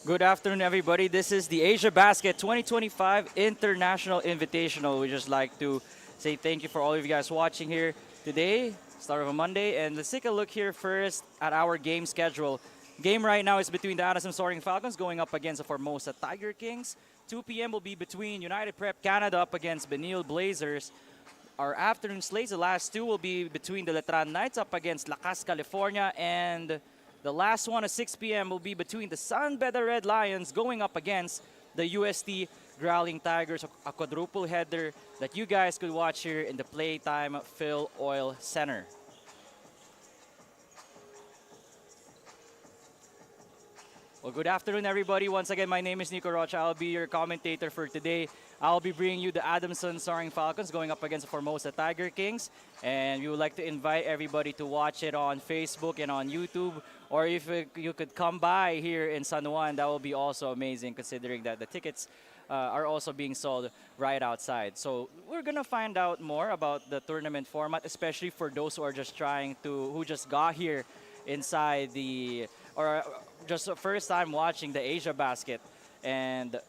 Good afternoon, everybody. This is the Asiabasket 2025 International Invitational. We just like to say thank you for all of you guys watching here today, start of a Monday. And let's take a look here first at our game schedule. Game right now is between the Adamson Soaring Falcons going up against the Formosa Tiger Kings. 2 p.m. will be between United Prep Canada up against Benilde Blazers. Our afternoon slates, the last two will be between the Letran Knights up against Lakas, California, and the last one at 6 p.m. will be between the Beda Red Lions going up against the UST Growling Tigers, a quadruple header that you guys could watch here in the Playtime FilOil Center. Well, good afternoon, everybody. Once again, my name is Nico Rocha. I'll be your commentator for today. I'll be bringing you the Adamson Soaring Falcons going up against the Formosa Tiger Kings. And we would like to invite everybody to watch it on Facebook and on YouTube. Or if you could come by here in San Juan, that will be also amazing considering that the tickets are also being sold right outside. So we're going to find out more about the tournament format, especially for those who are just who just got here inside or just the first time watching the Asiabasket. And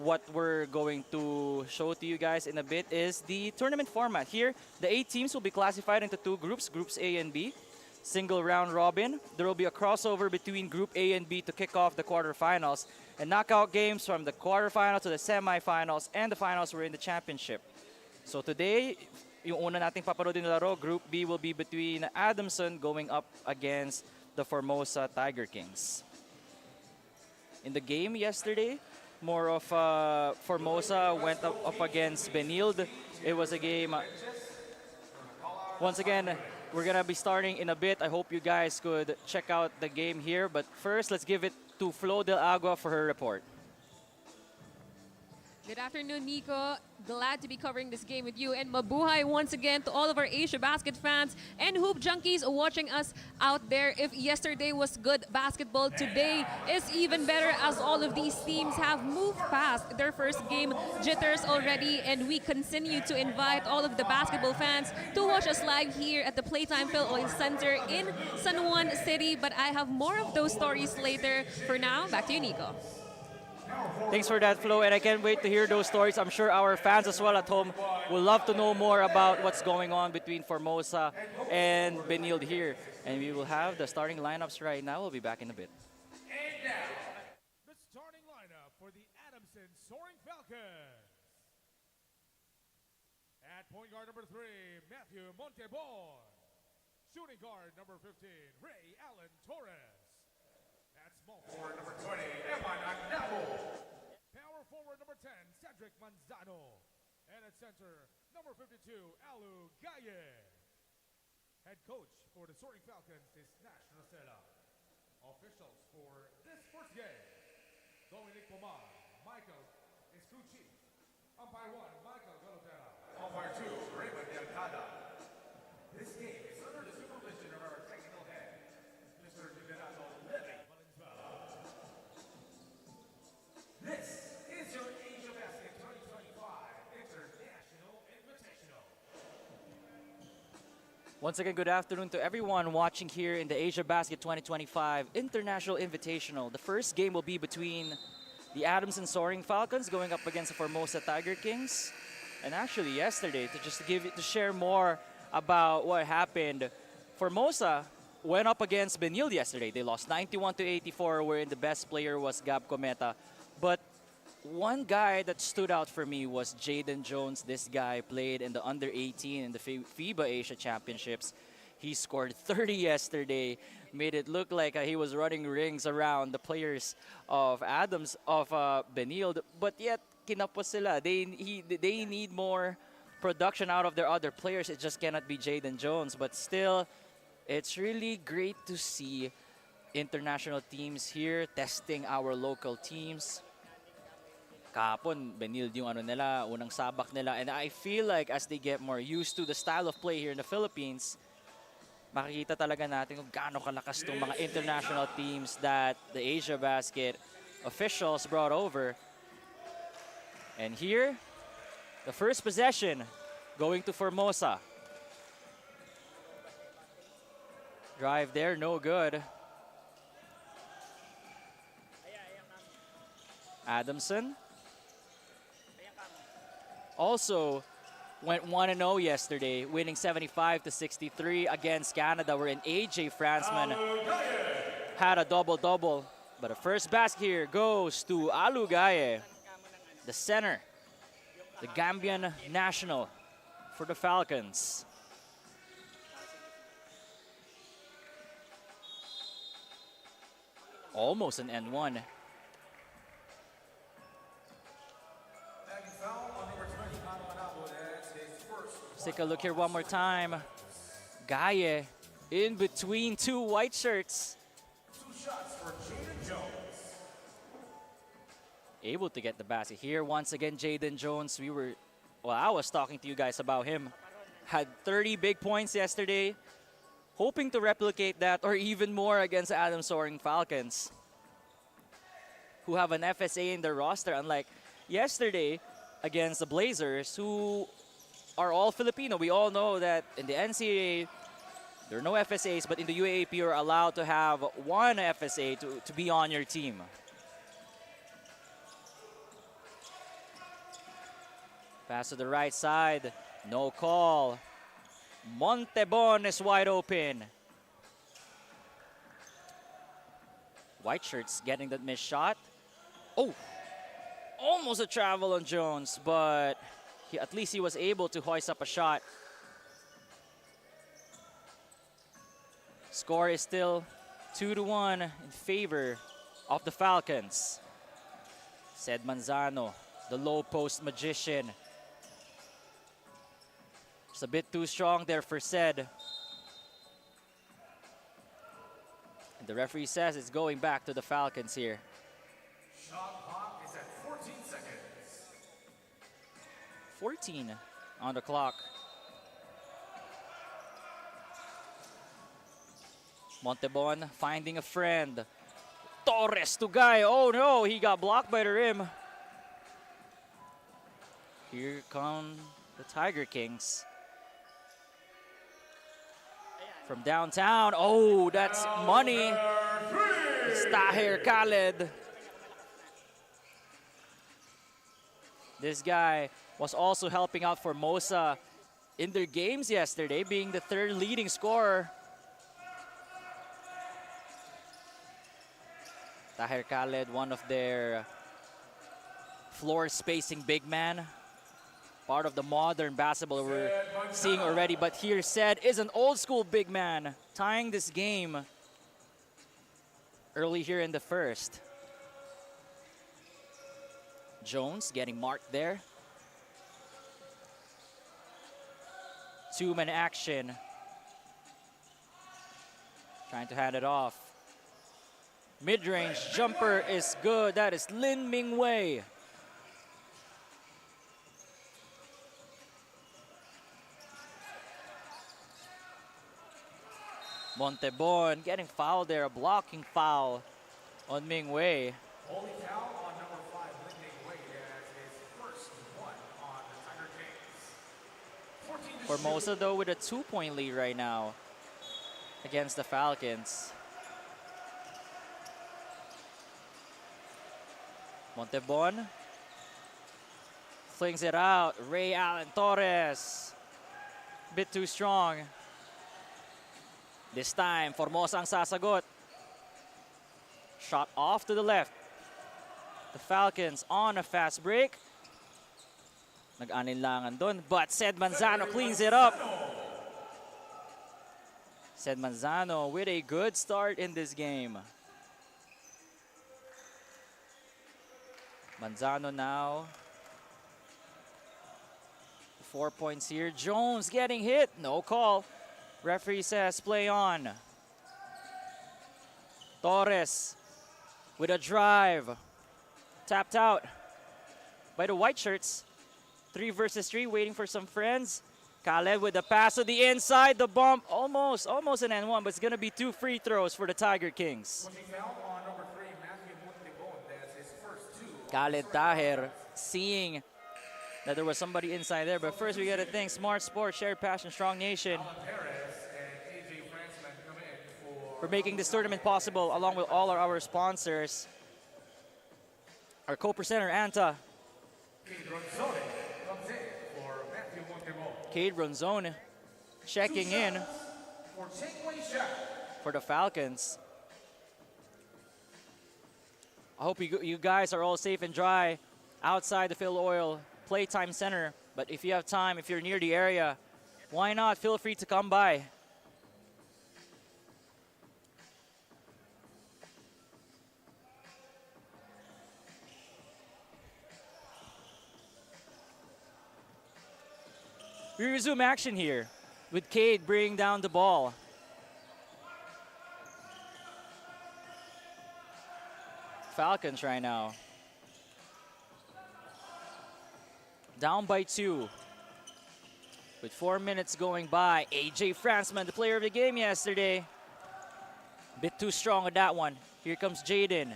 what we're going to show to you guys in a bit is the tournament format. Here, the 8 teams will be classified into 2 groups, Groups A and B. Single round robin. There will be a crossover between Group A and B to kick off the quarterfinals. And knockout games from the quarterfinals to the semifinals and the finals were in the championship. So today, yung una nating paparoodin na laro, Group B will be between Adamson going up against the Formosa Tiger Kings. In the game yesterday, more of Formosa went up against Benilde. It was a game. Once again, we're going to be starting in a bit. I hope you guys could check out the game here. But first, let's give it to Flo Del Agua for her report. Good afternoon, Nico. Glad to be covering this game with you. And mabuhay once again to all of our Asiabasket fans and hoop junkies watching us out there. If yesterday was good basketball, today is even better as all of these teams have moved past their first game jitters already. And we continue to invite all of the basketball fans to watch us live here at the Playtime FilOil Center in San Juan City. But I have more of those stories later. For now, back to you, Nico. Thanks for that, Flo, and I can't wait to hear those stories. I'm sure our fans as well at home will love to know more about what's going on between Formosa and Benilde here. And we will have the starting lineups right now. We'll be back in a bit. And now, the starting lineup for the Adamson Soaring Falcons. At point guard number 3, Matthew Monteboy. Shooting guard number 15, Ray Allen Torres. At small forward number 20, Eman Agnabo. Power forward number 10, Cedric Manzano. And at center, number 52, Alu Gaye. Head coach for the Soaring Falcons is National Setup. Officials for this first game, Dominic Pomar, Michael Escucci. Umpire 1, Michael Galotera. Umpire 2, Raymond Delgada. This game is under the supervision of our technical head, Mr. Invitational Levy Valenzuela. This is your Asiabasket 2025 International Invitational. Once again, good afternoon to everyone watching here in the Asiabasket 2025 International Invitational. The first game will be between the Adamson Soaring Falcons going up against the Formosa Tiger Kings. And actually yesterday, to share more about what happened, Formosa went up against Benilde yesterday. They lost 91-84, wherein the best player was Gab Cometa. But one guy that stood out for me was Jaden Jones. This guy played in the under-18 in the FIBA Asia Championships. He scored 30 yesterday, made it look like he was running rings around the players of Benilde. But yet, kinapos sila. They need more production out of their other players. It just cannot be Jaden Jones. But still, it's really great to see international teams here testing our local teams. Kahapon, Benilde yung nila, unang sabak nila. And I feel like as they get more used to the style of play here in the Philippines, makikita talaga natin kung gaano kalakas itong mga international teams that the Asiabasket officials brought over. And here, the first possession going to Formosa. Drive there, no good. Adamson also went 1-0 yesterday, winning 75-63 against Canada, wherein AJ Fransman had a double-double. But the first basket here goes to Alugaye, the center, the Gambian national for the Falcons. Almost an N1. Let's take a look here one more time. Gaye in between two white shirts. Able to get the basket here. Once again, Jaden Jones. I was talking to you guys about him. Had 30 big points yesterday. Hoping to replicate that or even more against Adamson Soaring Falcons, who have an FSA in their roster, unlike yesterday against the Blazers, who are all Filipino. We all know that in the NCAA, there are no FSAs, but in the UAAP, you're allowed to have one FSA to be on your team. Pass to the right side, no call. Montebon is wide open. White shirts getting that missed shot. Oh, almost a travel on Jones, but at least he was able to hoist up a shot. Score is still 2-1 in favor of the Falcons. Ced Manzano, the low post magician. It's a bit too strong there for Ced. And the referee says it's going back to the Falcons here. Shot clock is at 14 seconds. 14 on the clock. Montebon finding a friend. Torres to Guy. Oh no, he got blocked by the rim. Here come the Tiger Kings. From downtown. Oh, that's money. It's Tahir Khaled. This guy was also helping out Formosa in their games yesterday, being the third leading scorer. Tahir Khaled, one of their floor spacing big man. Part of the modern basketball we're seeing already, but here Ced is an old school big man, tying this game early here in the first. Jones getting marked there. Two-man action. Trying to hand it off. Mid-range jumper is good. That is Lin Ming Wei. Montebon getting fouled there, a blocking foul on Ming Wei. Holy foul on number 5, Lin Ming Wei, as his first one on the Tiger Kings. Formosa though with a 2-point lead right now against the Falcons. Montebon flings it out. Ray Allen Torres, bit too strong. This time, Formosa ang sasagot. Shot off to the left. The Falcons on a fast break. Nag-aninlangan dun, but Ced Manzano cleans it up. Ced Manzano with a good start in this game. Manzano now. 4 points here. Jones getting hit. No call. Referee says play on. Torres with a drive. Tapped out by the white shirts. 3 versus 3, waiting for some friends. Khaled with the pass to the inside. The bump, almost an N1, but it's going to be 2 free throws for the Tiger Kings. Khaled Tahir seeing that there was somebody inside there. But first, we got to thank Smart Sports, Shared Passion, Strong Nation for making this tournament possible, along with all our sponsors. Our co-presenter, Anta. Cade Ronzone checking in for the Falcons. I hope you guys are all safe and dry outside the FilOil Playtime Center. But if you have time, if you're near the area, why not? Feel free to come by. We resume action here with Cade bringing down the ball. Falcons right now. Down by 2. With 4 minutes going by, AJ Fransman, the player of the game yesterday. Bit too strong on that one. Here comes Jaden.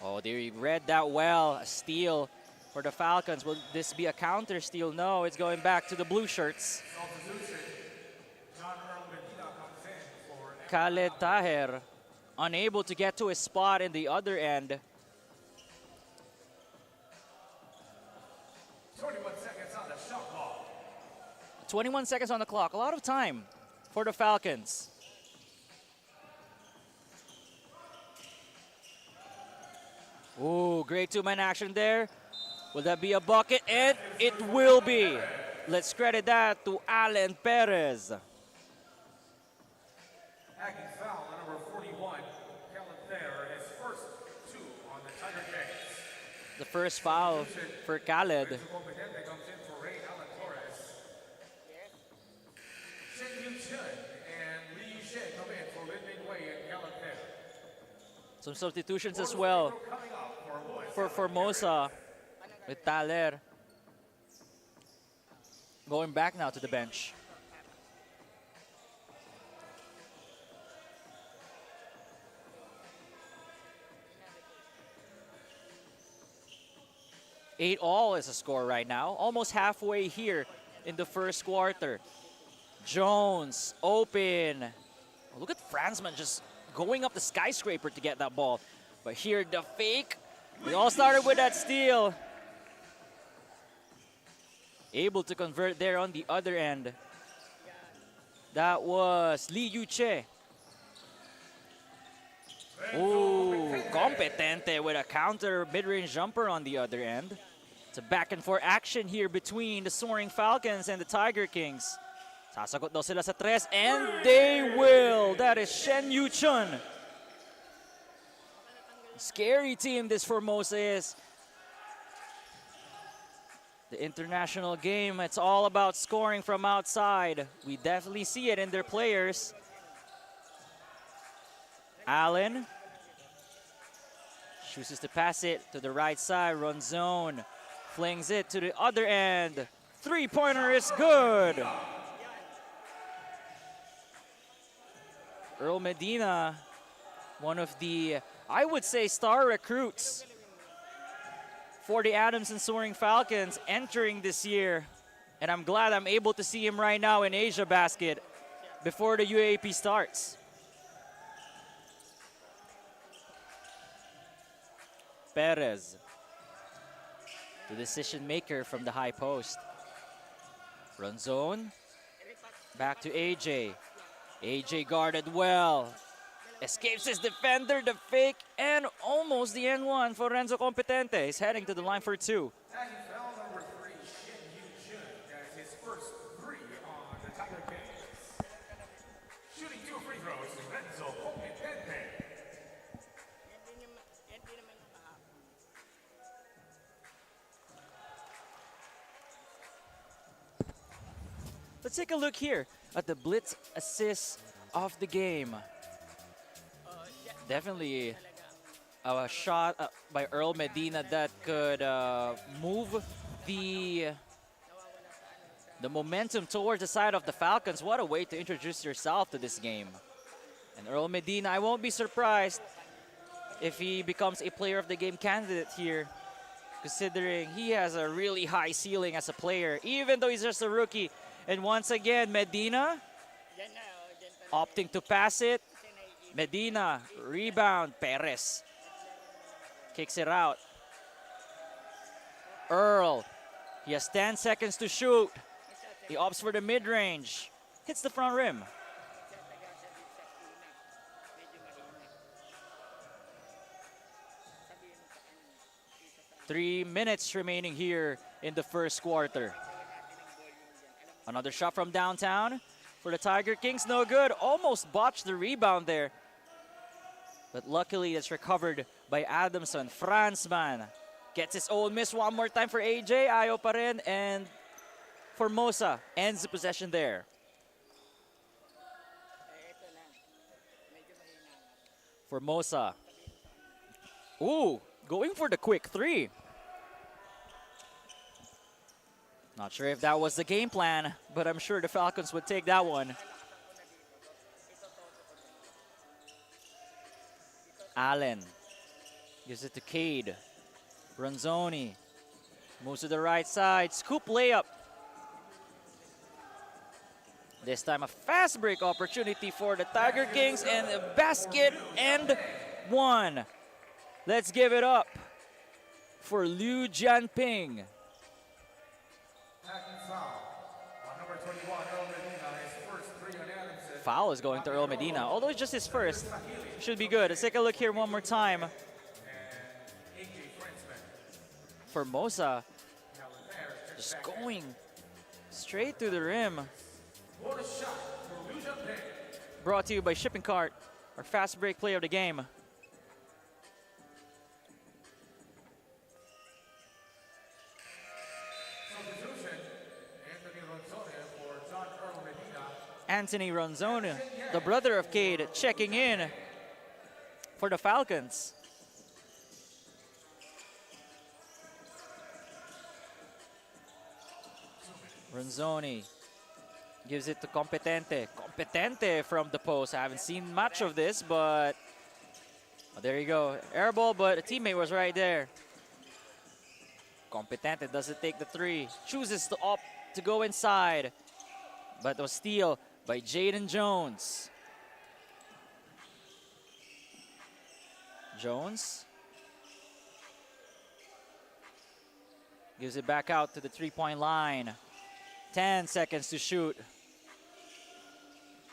Oh, they read that well. A steal for the Falcons. Will this be a counter steal? No, it's going back to the blue shirts. Khaled Taher unable to get to his spot in the other end. 21 seconds on the clock. A lot of time for the Falcons. Ooh, great two-man action there. Will that be a bucket? And it will be. Let's credit that to Alan Perez. Hacking foul on number 41, Khaled Thayer, his first 2 on the Tiger Kings. The first foul for Khaled. Benilde comes in for Ray Alan Torres. Shen Yu-chun and Lee Yu-shen come in for Lin Ming-wei and Khaled Thayer. Some substitutions as well for Formosa with Thaler going back now to the bench. Eight all is a score right now. Almost halfway here in the first quarter. Jones open. Oh, look at Fransman just going up the skyscraper to get that ball. But here the fake. We all started with that steal. Able to convert there on the other end. That was Lee Yu-che. Ooh, Competente with a counter mid-range jumper on the other end. It's a back and forth action here between the Soaring Falcons and the Tiger Kings. Sasagot daw sila sa tres, and they will. That is Shen Yu-chun. Scary team this Formosa is. The international game, it's all about scoring from outside. We definitely see it in their players. Allen chooses to pass it to the right side. Run zone, flings it to the other end. Three-pointer is good. Earl Medina, one of the, I would say, star recruits for the Adamson Soaring Falcons entering this year. And I'm glad I'm able to see him right now in Asiabasket before the UAP starts. Perez, the decision maker from the high post. Run zone, back to AJ. AJ guarded well. Escapes his defender, the fake, and almost the N1 for Renzo Competente. He's heading to the line for 2. Hacking foul number 3, Shen Yu-chun, has his first 3 on the Tiger Kings. Shooting 2 free throws, Renzo Competente. Let's take a look here at the blitz assist of the game. Definitely a shot by Earl Medina that could move the momentum towards the side of the Falcons. What a way to introduce yourself to this game. And Earl Medina, I won't be surprised if he becomes a player of the game candidate here, considering he has a really high ceiling as a player, even though he's just a rookie. And once again, Medina opting to pass it. Medina, rebound, Perez. Kicks it out. Earl, he has 10 seconds to shoot. He opts for the mid-range. Hits the front rim. 3 minutes remaining here in the first quarter. Another shot from downtown for the Tiger Kings. No good. Almost botched the rebound there. But luckily it's recovered by Adamson. Franzman gets his own miss one more time for AJ. Ayaw pa rin. And Formosa ends the possession there. Formosa. Ooh, going for the quick three. Not sure if that was the game plan, but I'm sure the Falcons would take that one. Allen gives it to Cade. Ronzoni moves to the right side. Scoop layup. This time a fast break opportunity for the Tiger Kings, and a basket and one. Let's give it up for Liu Jianping. Foul is going to Earl Medina, although it's just his first. Should be good. Let's take a look here one more time. Formosa just going straight to the rim. Brought to you by Shipping Cart, our fast break play of the game. Anthony Ronzoni, the brother of Cade, checking in for the Falcons. Ronzoni gives it to Competente. Competente from the post. I haven't seen much of this, but there you go. Air ball, but a teammate was right there. Competente doesn't take the three. Chooses to opt to go inside, but it was steal by Jaden Jones. Jones gives it back out to the three-point line. 10 seconds to shoot.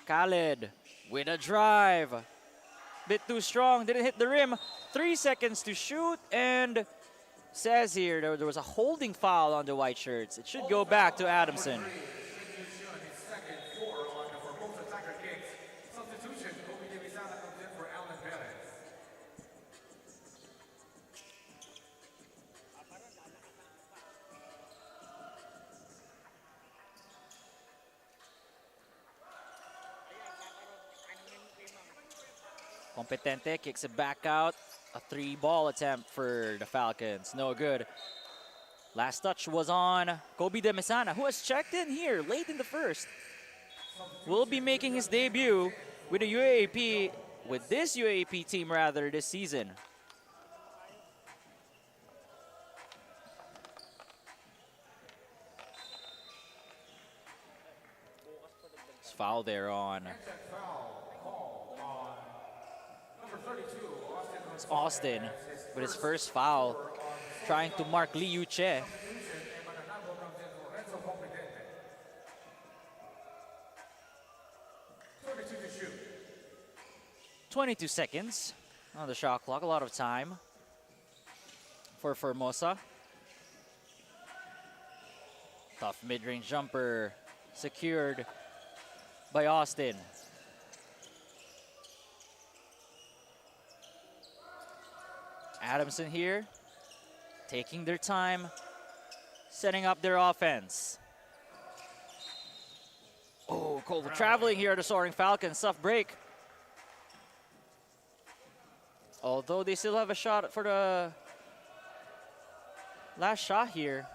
Khaled with a drive. Bit too strong, didn't hit the rim. 3 seconds to shoot, and says here there was a holding foul on the white shirts. It should go back to Adamson. Competente kicks it back out. A three-ball attempt for the Falcons. No good. Last touch was on Kobe De Mesana, who has checked in here late in the first. Will be making his debut with the UAAP, with this UAAP team rather, this season. It's foul there on. It's Austin with his first foul, trying to mark Liu Che. "22 seconds on the shot clock, a lot of time for Formosa. Tough mid-range jumper secured by Austin. Adamson here, taking their time, setting up their offense. Oh, cold traveling here, the Soaring Falcons, tough break. Although they still have a shot for the last shot here,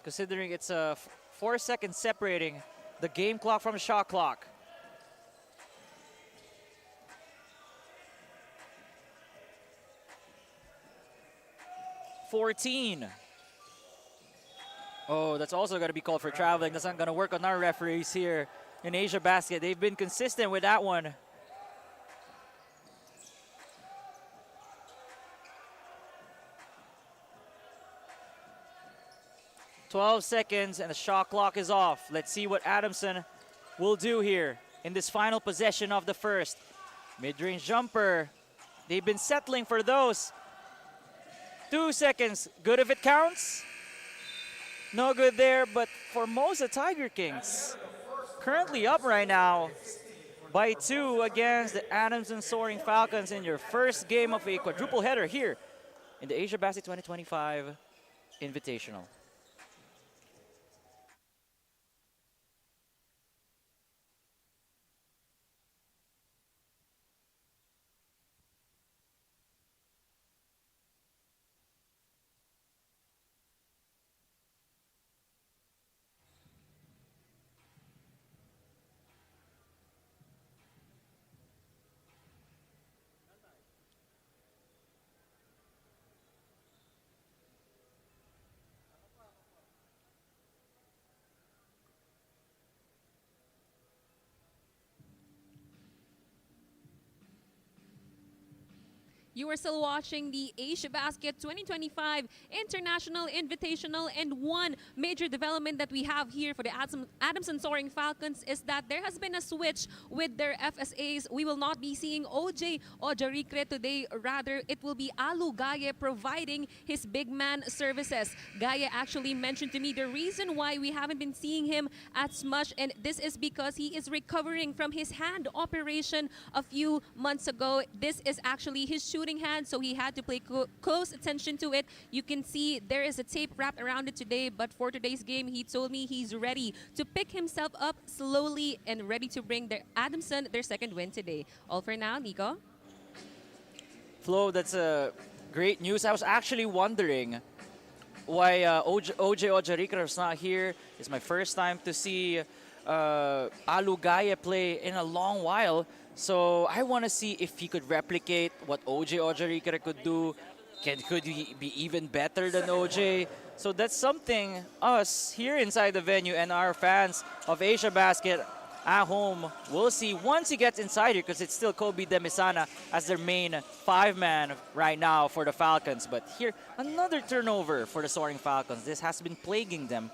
considering it's a 4 seconds separating the game clock from the shot clock. "14. Oh, that's also going to be called for traveling. That's not going to work on our referees here in Asiabasket. They've been consistent with that one. 12 seconds and the shot clock is off. Let's see what Adamson will do here in this final possession of the first. Mid-range jumper. They've been settling for those. 2 seconds. Good if it counts. No good there, but Formosa Tiger Kings currently up right now by 2 against the Adamson Soaring Falcons in your first game of a quadruple header here in the Asiabasket 2025 Invitational. You are still watching the Asiabasket 2025 International Invitational, and one major development that we have here for the Adamson Soaring Falcons is that there has been a switch with their FSAs. We will not be seeing OJ Ojarikre today. Rather, it will be Alu Gaye providing his big man services. Gaye actually mentioned to me the reason why we haven't been seeing him as much, and this is because he is recovering from his hand operation a few months ago. This is actually his shooting hand, so he had to pay close attention to it. You can see there is a tape wrapped around it today, but for today's game, he told me he's ready to pick himself up slowly and ready to bring their Adamson their second win today. All for now, Nico. Flo, that's great news. I was actually wondering why OJ Ojarikar is not here. It's my first time to see Alu Gaye play in a long while. So I want to see if he could replicate what OJ Ojarikar could do. Could he be even better than OJ? So that's something us here inside the venue and our fans of Asiabasket at home will see once he gets inside here, because it's still Kobe Demisana as their main 5-man right now for the Falcons. But here, another turnover for the Soaring Falcons. This has been plaguing them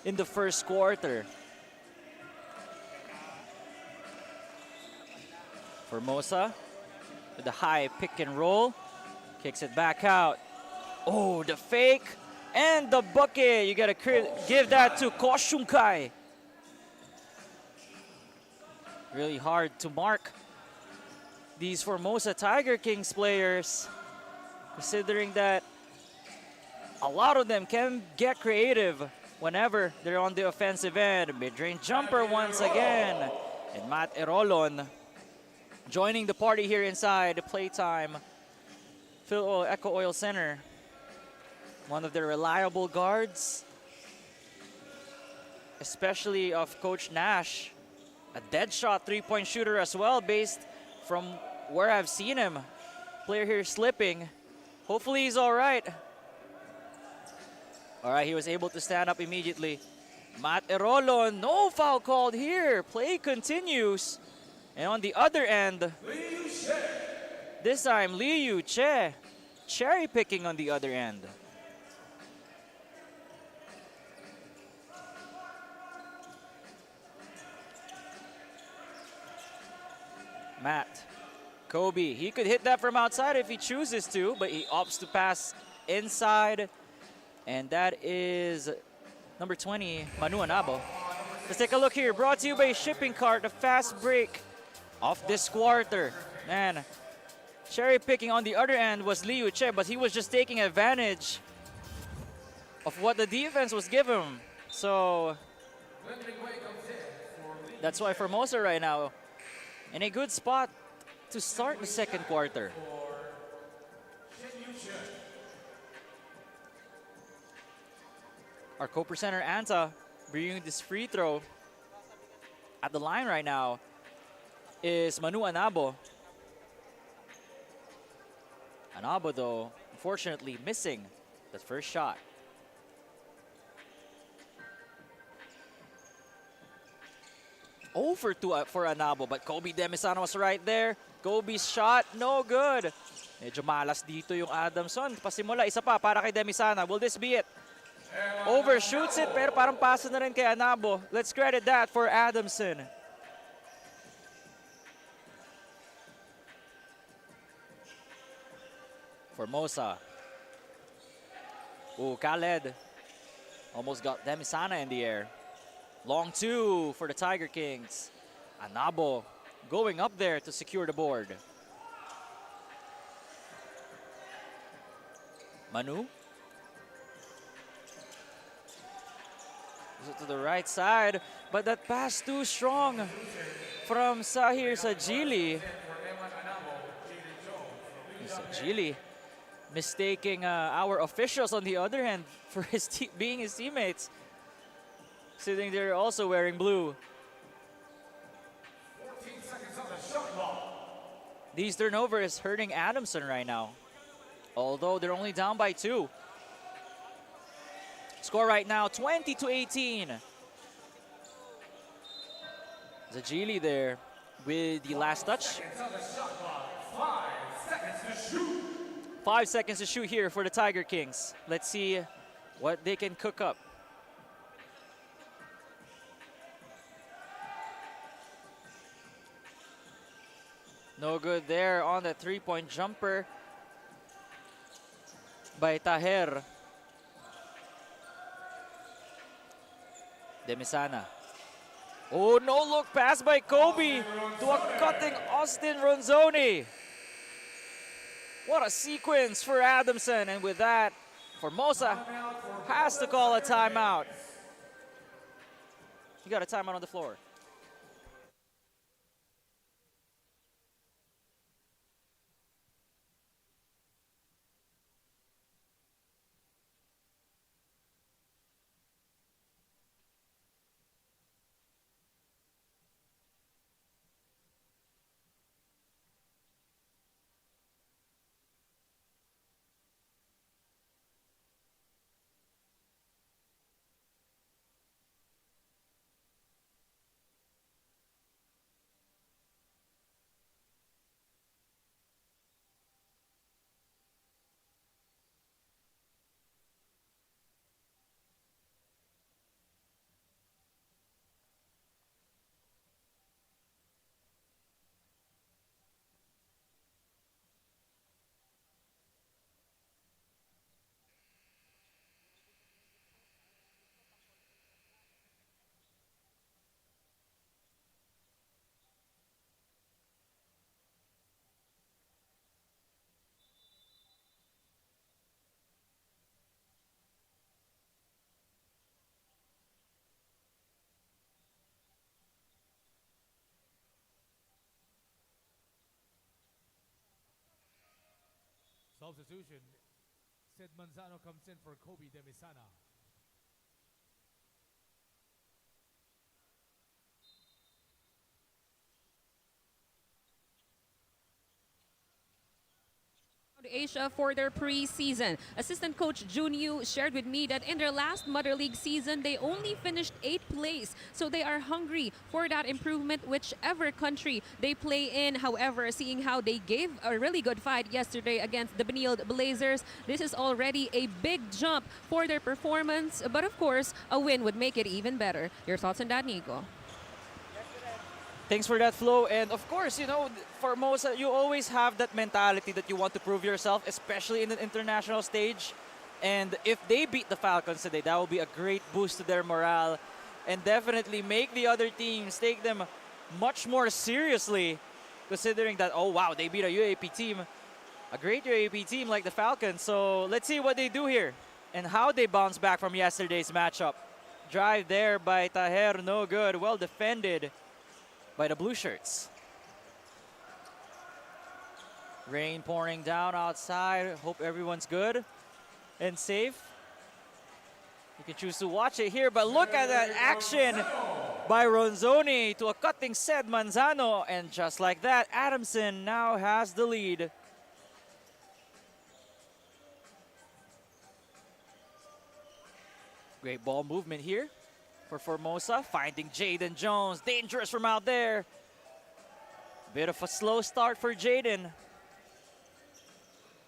in the first quarter. Formosa with the high pick and roll. Kicks it back out. Oh, the fake and the bucket. You got to give that to Koshunkai. Really hard to mark these Formosa Tiger Kings players, considering that a lot of them can get creative whenever they're on the offensive end. Mid-range jumper once again. And Matt Erolon joining the party here inside the Playtime FilOil Eco Oil Center. One of their reliable guards, especially of Coach Nash. A dead shot three-point shooter as well, based from where I've seen him. Player here slipping. Hopefully he's all right. All right, he was able to stand up immediately. Matt Erolon, no foul called here. Play continues. And on the other end, this time Liu Che, cherry picking on the other end. Matt, Kobe, he could hit that from outside if he chooses to, but he opts to pass inside. And that is number 20, Manu Anabo. Let's take a look here. Brought to you by Shipping Cart, the fast break of this quarter. Man, cherry picking on the other end was Liu Che, but he was just taking advantage of what the defense was given him. So that's why Formosa right now in a good spot to start the second quarter. Our co-presenter Anta bringing this free throw at the line right now is Manu Anabo. Anabo, though, unfortunately missing that first shot. Over for Anabo, but Kobe Demisano was right there. Kobe's shot, no good. Medyo malas dito yung Adamson. Pasimula, isa pa para kay Demisana. Will this be it? Overshoots it, pero parang pasa na rin kay Anabo. Let's credit that for Adamson. Formosa. Ooh, Khaled almost got Demisana in the air. Long two for the Tiger Kings. Anabo going up there to secure the board. Manu. To the right side, but that pass too strong from Sahir Sajili. Sajili mistaking our officials on the other hand for being his teammates. Sitting there also wearing blue. 14 seconds on the shot clock. These turnovers hurting Adamson right now. Although they're only down by 2. Score right now, 20-18. Zajili there with the last touch. 5 seconds to shoot. 5 seconds to shoot here for the Tiger Kings. Let's see what they can cook up. No good there on the three-point jumper by Taher. Demisana. Oh, no look pass by Kobe to a cutting Austin Ronzoni. What a sequence for Adamson, and with that, Formosa has to call a timeout. You got a timeout on the floor. Substitution. Sid Manzano comes in for Kobe Demisana. Asia for their preseason. Assistant coach Junyu shared with me that in their last Mother League season, they only finished 8th place. So they are hungry for that improvement, whichever country they play in. However, seeing how they gave a really good fight yesterday against the Benilde Blazers, this is already a big jump for their performance. But of course, a win would make it even better. Your thoughts on that, Nico? Thanks for that, Flo. And of course, you know, Formosa, you always have that mentality that you want to prove yourself, especially in the international stage. And if they beat the Falcons today, that will be a great boost to their morale and definitely make the other teams take them much more seriously, considering that, oh wow, they beat a UAP team, a great UAP team like the Falcons. So let's see what they do here and how they bounce back from yesterday's matchup. Drive there by Taher, no good. Well defended by the blue shirts. Rain pouring down outside. Hope everyone's good and safe. You can choose to watch it here, but look at that action by Ronzoni to a cutting Sed Manzano, and just like that, Adamson now has the lead. Great ball movement here for Formosa, finding Jaden Jones, dangerous from out there. Bit of a slow start for Jaden.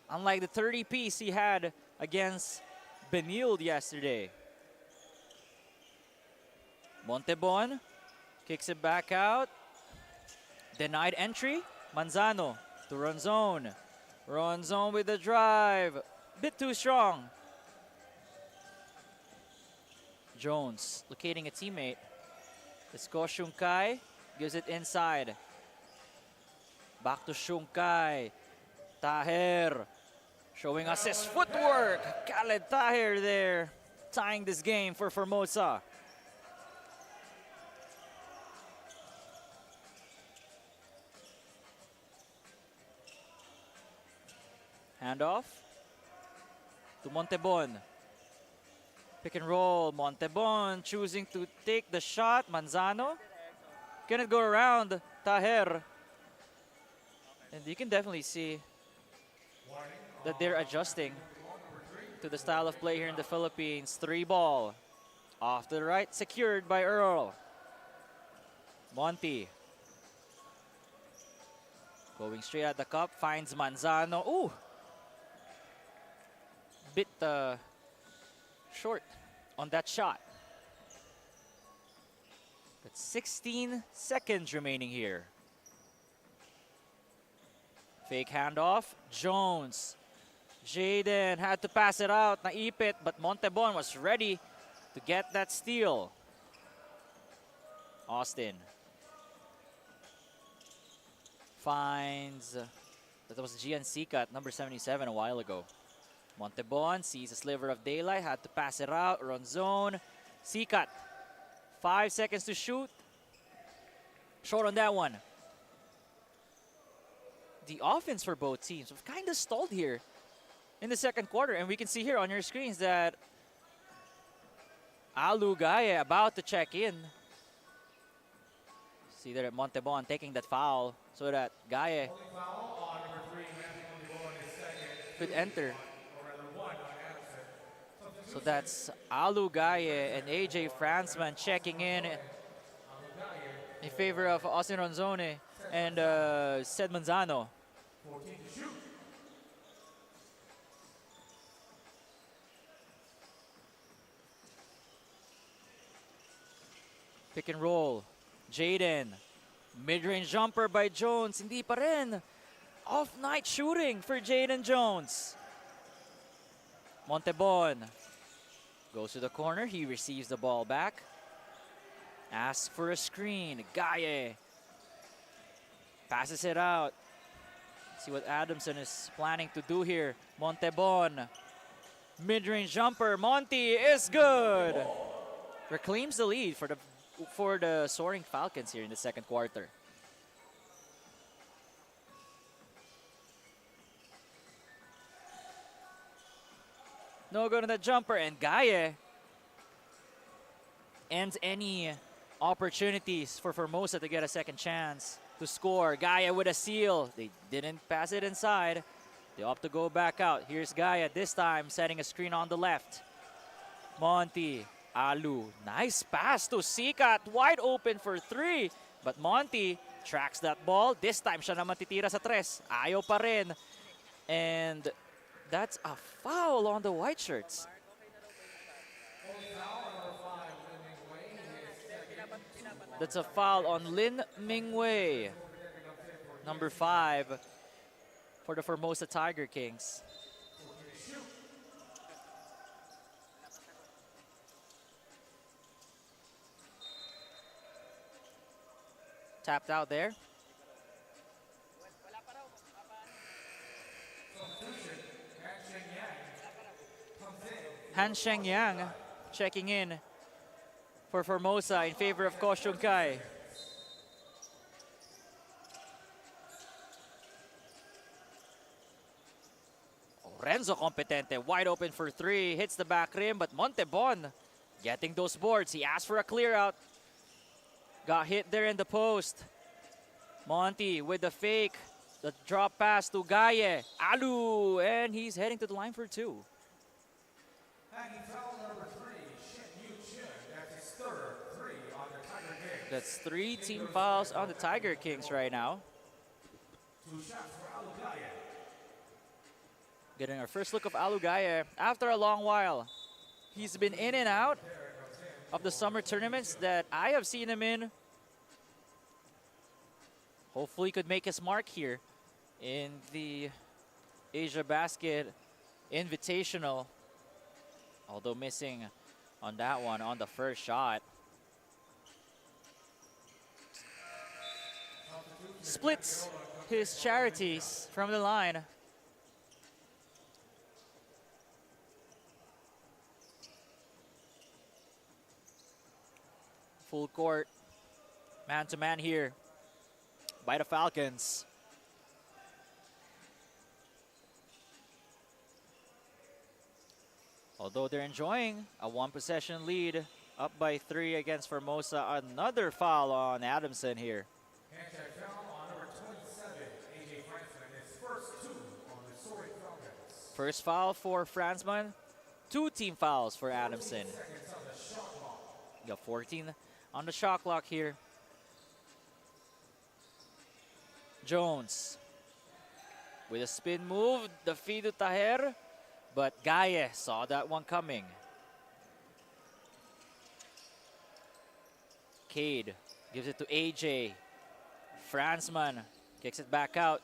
Unlike the 30-piece he had against Benilde yesterday. Montebon kicks it back out. Denied entry. Manzano to Ronzone. Ronzone with the drive. Bit too strong. Jones locating a teammate. Let's go Shunkai. Gives it inside. Back to Shunkai. Taher showing us his footwork. Khaled Taher there tying this game for Formosa. Handoff to Montebon. Pick and roll. Montebon choosing to take the shot. Manzano cannot go around Taher. And you can definitely see that they're adjusting to the style of play here in the Philippines. 3-ball. Off to the right, secured by Earl. Monty. Going straight at the cup, finds Manzano. Ooh! Bit short on that shot. But 16 seconds remaining here. Fake handoff. Jones. Jaden had to pass it out. Naipit, but Montebon was ready to get that steal. Austin finds, that was Gian Sikat, number 77 a while ago. Montebon sees a sliver of daylight, had to pass it out. Ronzone. Sikat. 5 seconds to shoot. Short on that one. The offense for both teams have kind of stalled here in the second quarter. And we can see here on your screens that Alu Gaye about to check in. See there at Montebon taking that foul so that Gaye could enter. So that's Alu Gaye and AJ Fransman checking in favor of Austin Ronzone and Sed Manzano. Pick and roll. Jaden. Mid-range jumper by Jones. Hindi pa rin. Off-night shooting for Jaden Jones. Montebon goes to the corner. He receives the ball back. Asks for a screen. Gaye passes it out. See what Adamson is planning to do here. Montebon. Mid-range jumper. Monty is good. Reclaims the lead for the Soaring Falcons here in the second quarter. No good on the jumper, and Gaye ends any opportunities for Formosa to get a second chance to score. Gaye with a steal. They didn't pass it inside. They opt to go back out. Here's Gaye this time setting a screen on the left. Monty, Alu, nice pass to Sikat, wide open for 3. But Monty tracks that ball. This time siya naman titira sa 3. Ayaw pa rin. And that's a foul on the white shirts. That's a foul on Lin Mingwei, number 5 for the Formosa Tiger Kings. Tapped out there. Han Sheng Yang checking in for Formosa in favor of Ko Shung Kai. Renzo Competente wide open for 3, hits the back rim, but Montebon getting those boards. He asked for a clear out. Got hit there in the post. Monty with the fake. The drop pass to Gaye. Alu, and he's heading to the line for 2. That's 3 team fouls on the Tiger Kings right now. Getting our first look of Alu Gaye after a long while. He's been in and out of the summer tournaments that I have seen him in. Hopefully he could make his mark here in the Asiabasket Invitational. Although missing on that one on the first shot. Splits his charities from the line. Full court, man-to-man here by the Falcons. Although they're enjoying a one-possession lead, up by 3 against Formosa. Another foul on Adamson here. Hand-check foul on number 27, AJ Franklin, his first 2 on the Soaring Falcons. First foul for Fransman, 2 team fouls for Adamson. Seconds on the shot clock. You got 14 on the shot clock here. Jones with a spin move, the feed to Taher, but Gaye saw that one coming. Cade gives it to AJ. Fransman kicks it back out.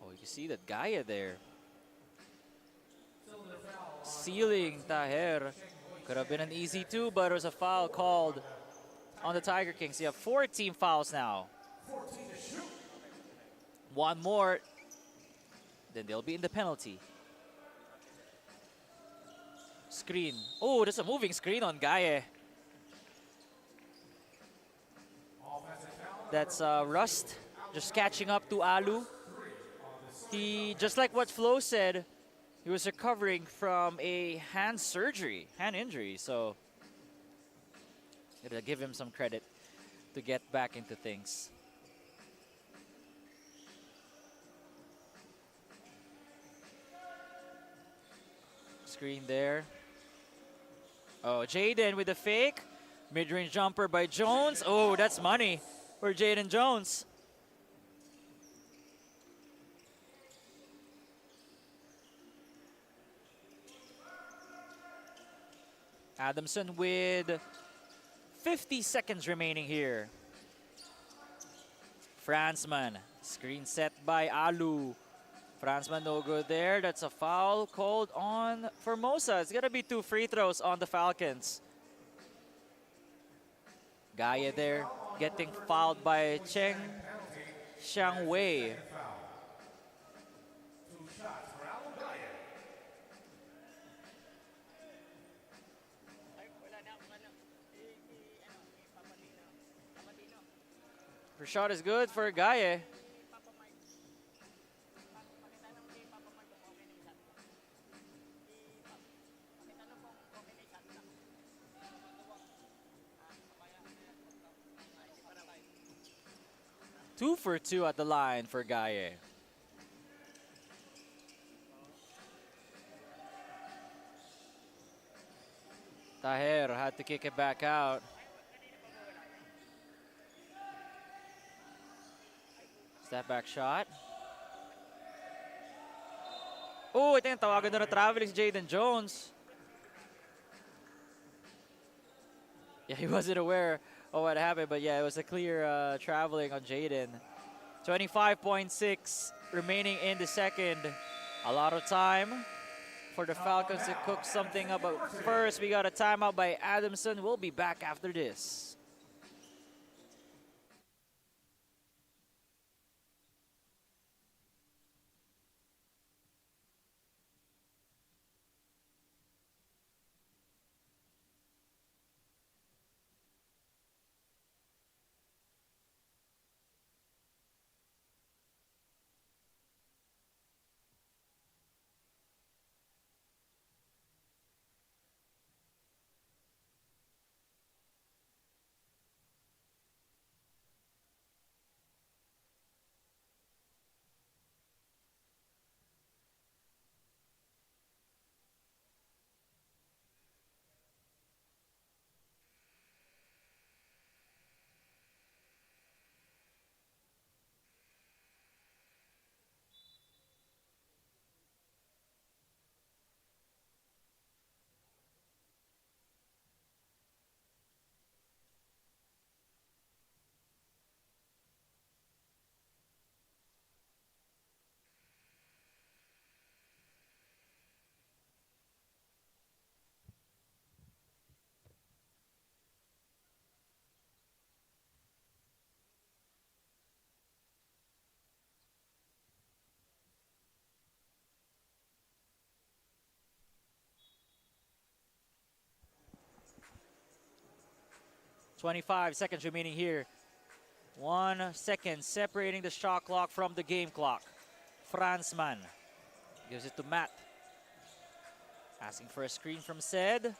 Oh, you can see that Gaye there. Sealing Taher. Could have been an easy 2, but it was a foul called on the Tiger Kings. You have 4 team fouls now. 14 to shoot. One more, then they'll be in the penalty. Screen. Oh, there's a moving screen on Gaye. Offensive foul. That's Rust just catching up to Alu. He, just like what Flo said, he was recovering from a hand injury. So, gotta give him some credit to get back into things. Screen there. Oh, Jaden with the fake. Mid-range jumper by Jones. Oh, that's money for Jaden Jones. Adamson with 50 seconds remaining here. Fransman, screen set by Alu. Fransman no good there. That's a foul called on Formosa. It's gonna be 2 free throws on the Falcons. Gaye there getting fouled by Cheng Xiangwei. 2 shots for Alan Gaye. Her shot is good for Gaye. Two for 2 at the line for Gaye. Taher had to kick it back out. Step back shot. Oh, ito yung tawagan doon na traveling si Jaden Jones. Yeah, he wasn't aware of what happened, but yeah, it was a clear traveling on Jaden. 25.6 remaining in the second. A lot of time for the Falcons to cook something up. But first, we got a timeout by Adamson. We'll be back after this. 25 seconds remaining here. 1 second separating the shot clock from the game clock. Fransman gives it to Matt. Asking for a screen from Sed.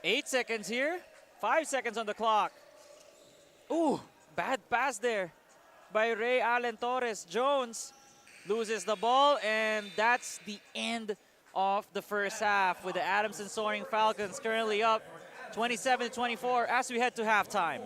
8 seconds here. 5 seconds on the clock. Ooh, bad pass there by Ray Allen Torres. Jones loses the ball, and that's the end of the first half with the Adamson Soaring Falcons currently up 27-24 as we head to halftime.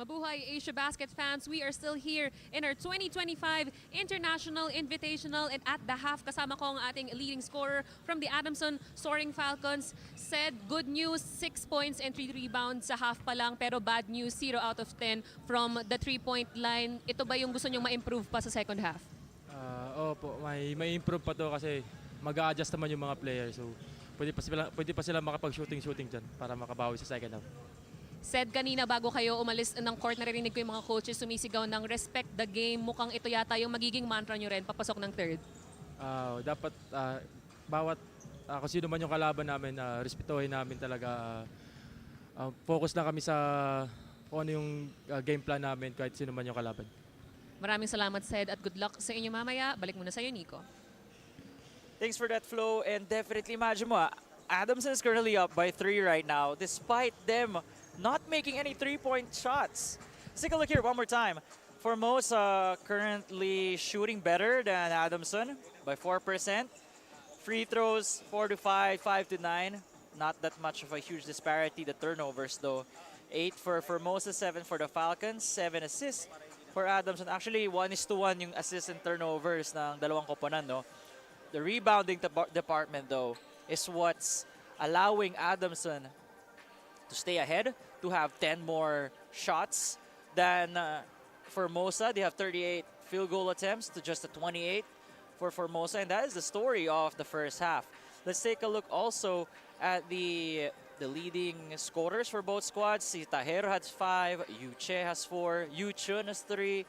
Mabuhay Asia Basket fans, we are still here in our 2025 International Invitational, and at the half kasama ko ang ating leading scorer from the Adamson Soaring Falcons. Said good news, 6 points and 3 rebounds sa half pa lang, pero bad news, 0 out of 10 from the 3-point line. Ito ba yung gusto nyong ma-improve pa sa second half? Opo, may improve pa to kasi mag-a-adjust naman yung mga players. So pwede pa sila makapag-shooting dyan para makabawi sa second half. Said kanina bago kayo umalis ng court, naririnig ko yung mga coaches sumisigaw ng respect the game. Mukhang ito yata yung magiging mantra nyo rin papasok ng third. Dapat bawat kung sino man yung kalaban namin, respetuhin namin talaga. Focus lang kami sa kung ano yung game plan namin kahit sino man yung kalaban. Maraming salamat, Said, at good luck sa inyo mamaya. Balik muna sa'yo, Nico. Thanks for that, Flo. And definitely, imagine mo, Adamson is currently up by 3 right now, despite them not making any 3-point shots. Let's take a look here one more time. Formosa currently shooting better than Adamson by 4%. Free throws 4 to 5, 5 to 9. Not that much of a huge disparity. The turnovers though, 8 for Formosa, 7 for the Falcons, 7 assists for Adamson. Actually, 1:1 yung assists and turnovers ng dalawang koponan, no? The rebounding department though is what's allowing Adamson to stay ahead, to have 10 more shots than Formosa. They have 38 field goal attempts to just a 28 for Formosa, and that is the story of the first half. Let's take a look also at the leading scorers for both squads. Si Tahero has 5, Yuche has 4, Yuchun has 3.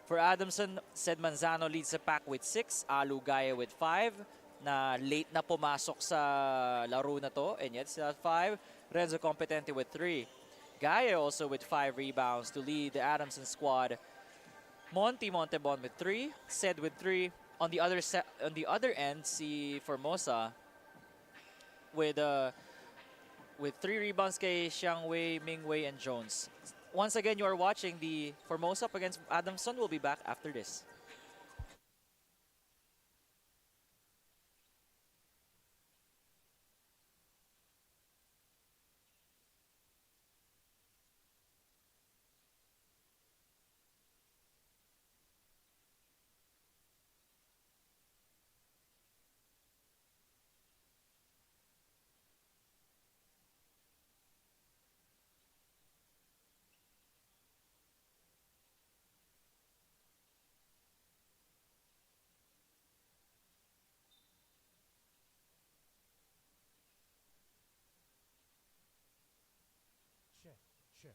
For Adamson, Sed Manzano leads the pack with 6, Alugaya with 5, na late na pumasok sa laro na to, and yet still at 5. Renzo Competente with 3. Gaya also with 5 rebounds to lead the Adamson squad. Montebon with 3. Sed with 3. On the other end, si Formosa with 3 rebounds kay Xiangwei, Mingwei, and Jones. Once again, you are watching the Formosa up against Adamson. We'll be back after this. Check.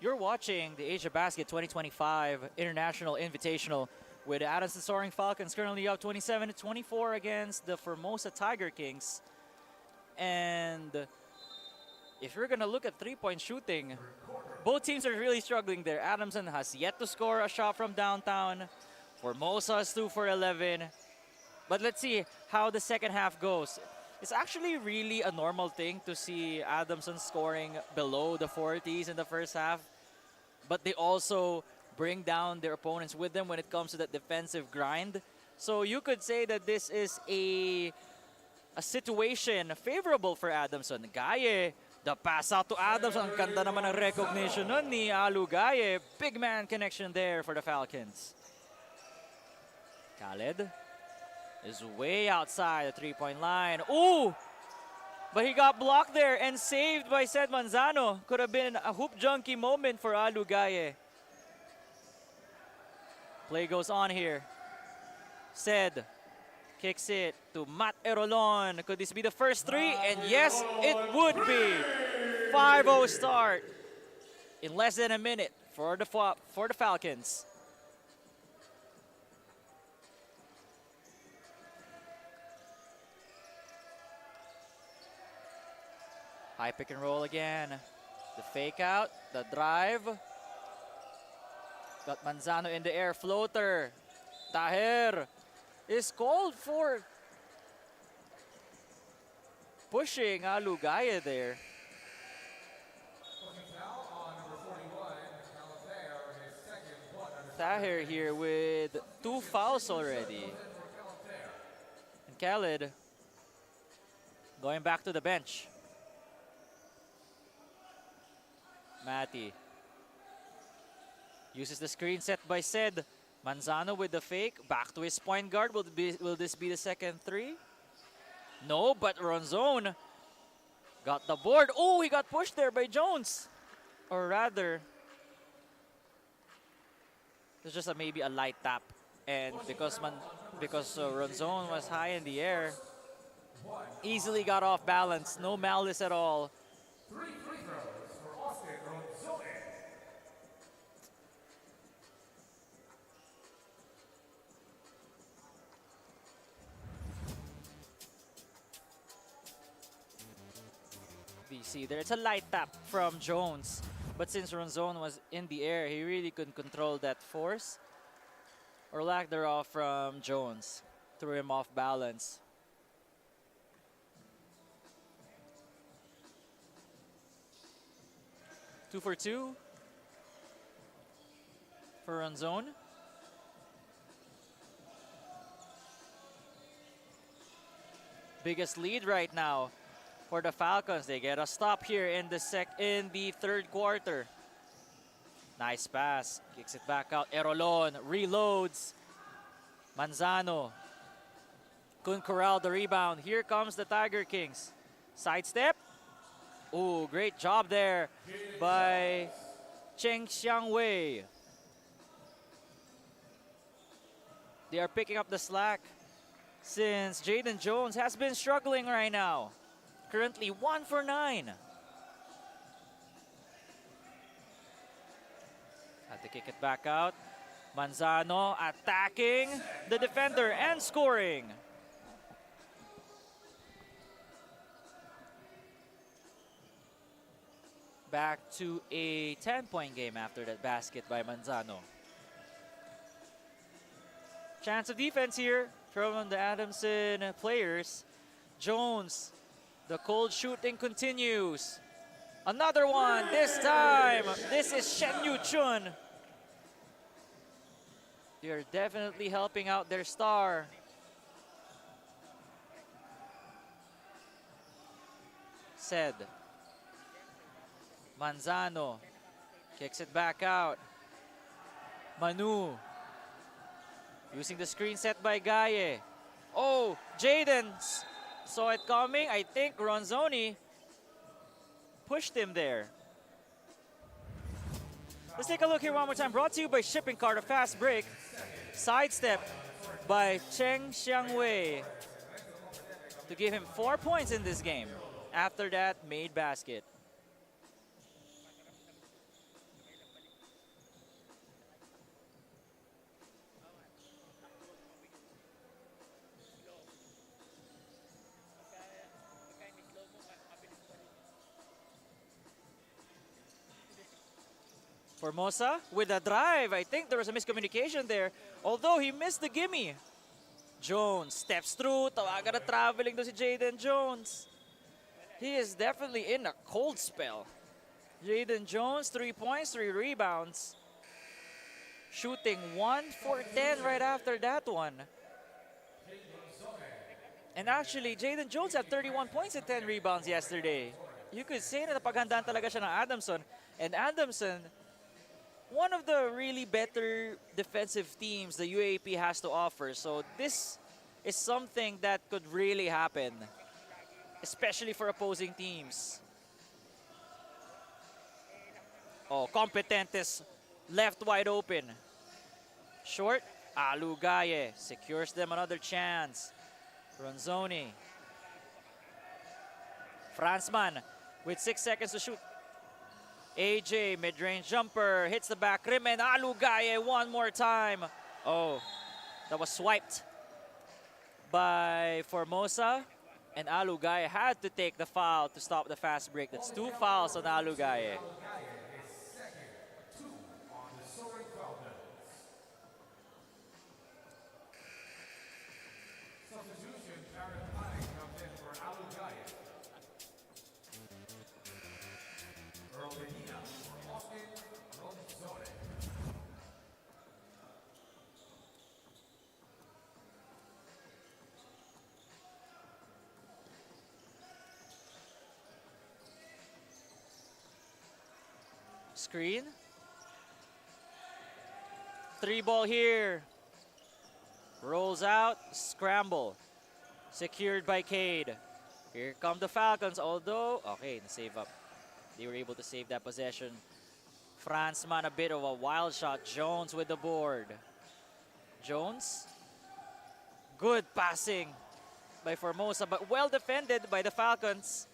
You're watching the Asiabasket 2025 International Invitational with the Adamson Soaring Falcons currently up 27-24 against the Formosa Tiger Kings. And if you're going to look at three-point shooting, both teams are really struggling there. Adamson has yet to score a shot from downtown. Formosa is 2 for 11. But let's see how the second half goes. It's actually really a normal thing to see Adamson scoring below the 40s in the first half. But they also bring down their opponents with them when it comes to that defensive grind. So you could say that this is a situation favorable for Adamson. Gaye The pass out to Adams. Ang ganda naman ng recognition nun ni Alugaye. Big man connection there for the Falcons. Khaled is way outside the three-point line. Ooh! But he got blocked there and saved by Sed Manzano. Could have been a hoop junkie moment for Alugaye. Play goes on here. Sed kicks it to Matt Erolon. Could this be the first three? And yes, it would be. 5-0 start in less than a minute for the Falcons. High pick and roll again. The fake out, the drive. Got Manzano in the air, floater. Taher is called for pushing Alugaye there. Taher here with 2 fouls already. And Khaled going back to the bench. Matty uses the screen set by Sed. Manzano with the fake. Back to his point guard. Will this be the second three? No, but Ronzone got the board. Oh, he got pushed there by Jones. Or rather, it's just maybe a light tap. And because Ronzone was high in the air, easily got off balance. No malice at all. 3 free throws for Austin Ronzone. VC there. It's a light tap from Jones. But since Ronzone was in the air, he really couldn't control that force or lack thereof from Jones. Threw him off balance. Two for two for Ronzone. Biggest lead right now for the Falcons. They get a stop here in the third quarter. Nice pass. Kicks it back out. Erolon reloads. Manzano couldn't corral the rebound. Here comes the Tiger Kings. Sidestep. Ooh, great job there by Cheng Xiangwei. They are picking up the slack since Jaden Jones has been struggling right now. Currently 1 for 9. Had to kick it back out. Manzano attacking the defender and scoring. Back to a 10-point game after that basket by Manzano. Chance of defense here from the Adamson players. Jones, the cold shooting continues. Another one, this time. This is Shen Yu Chun. They are definitely helping out their star. Said. Manzano kicks it back out. Manu using the screen set by Gaye. Oh, Jaden saw it coming. I think Ronzone pushed him there. Let's take a look here one more time. Brought to you by Shipping Cart, a fast break. Sidestep by Cheng Xiangwei to give him 4 points in this game. After that, made basket. Formosa with a drive. I think there was a miscommunication there. Although he missed the gimme. Jones steps through. Tawagan na traveling to si Jaden Jones. He is definitely in a cold spell. Jaden Jones, 3 points, 3 rebounds. Shooting 1 for 10 right after that one. And actually, Jaden Jones had 31 points and 10 rebounds yesterday. you could say na napaghandaan talaga siya ng Adamson. And Adamson, one of the really better defensive teams the UAP has to offer. So this is something that could really happen, especially for opposing teams. Oh, Competentes left wide open. Short, Alugaye secures them another chance. Ronzoni. Fransman with 6 seconds to shoot. AJ, mid-range jumper, hits the back rim, and Alugaye one more time. Oh, that was swiped by Formosa, and Alugaye had to take the foul to stop the fast break. That's 2 fouls on Alugaye. Screen. 3 ball here. Rolls out, scramble. Secured by Cade. Here come the Falcons, although, okay, save up. They were able to save that possession. Fransman, a bit of a wild shot. Jones with the board. Jones. Good passing by Formosa, but well defended by the Falcons.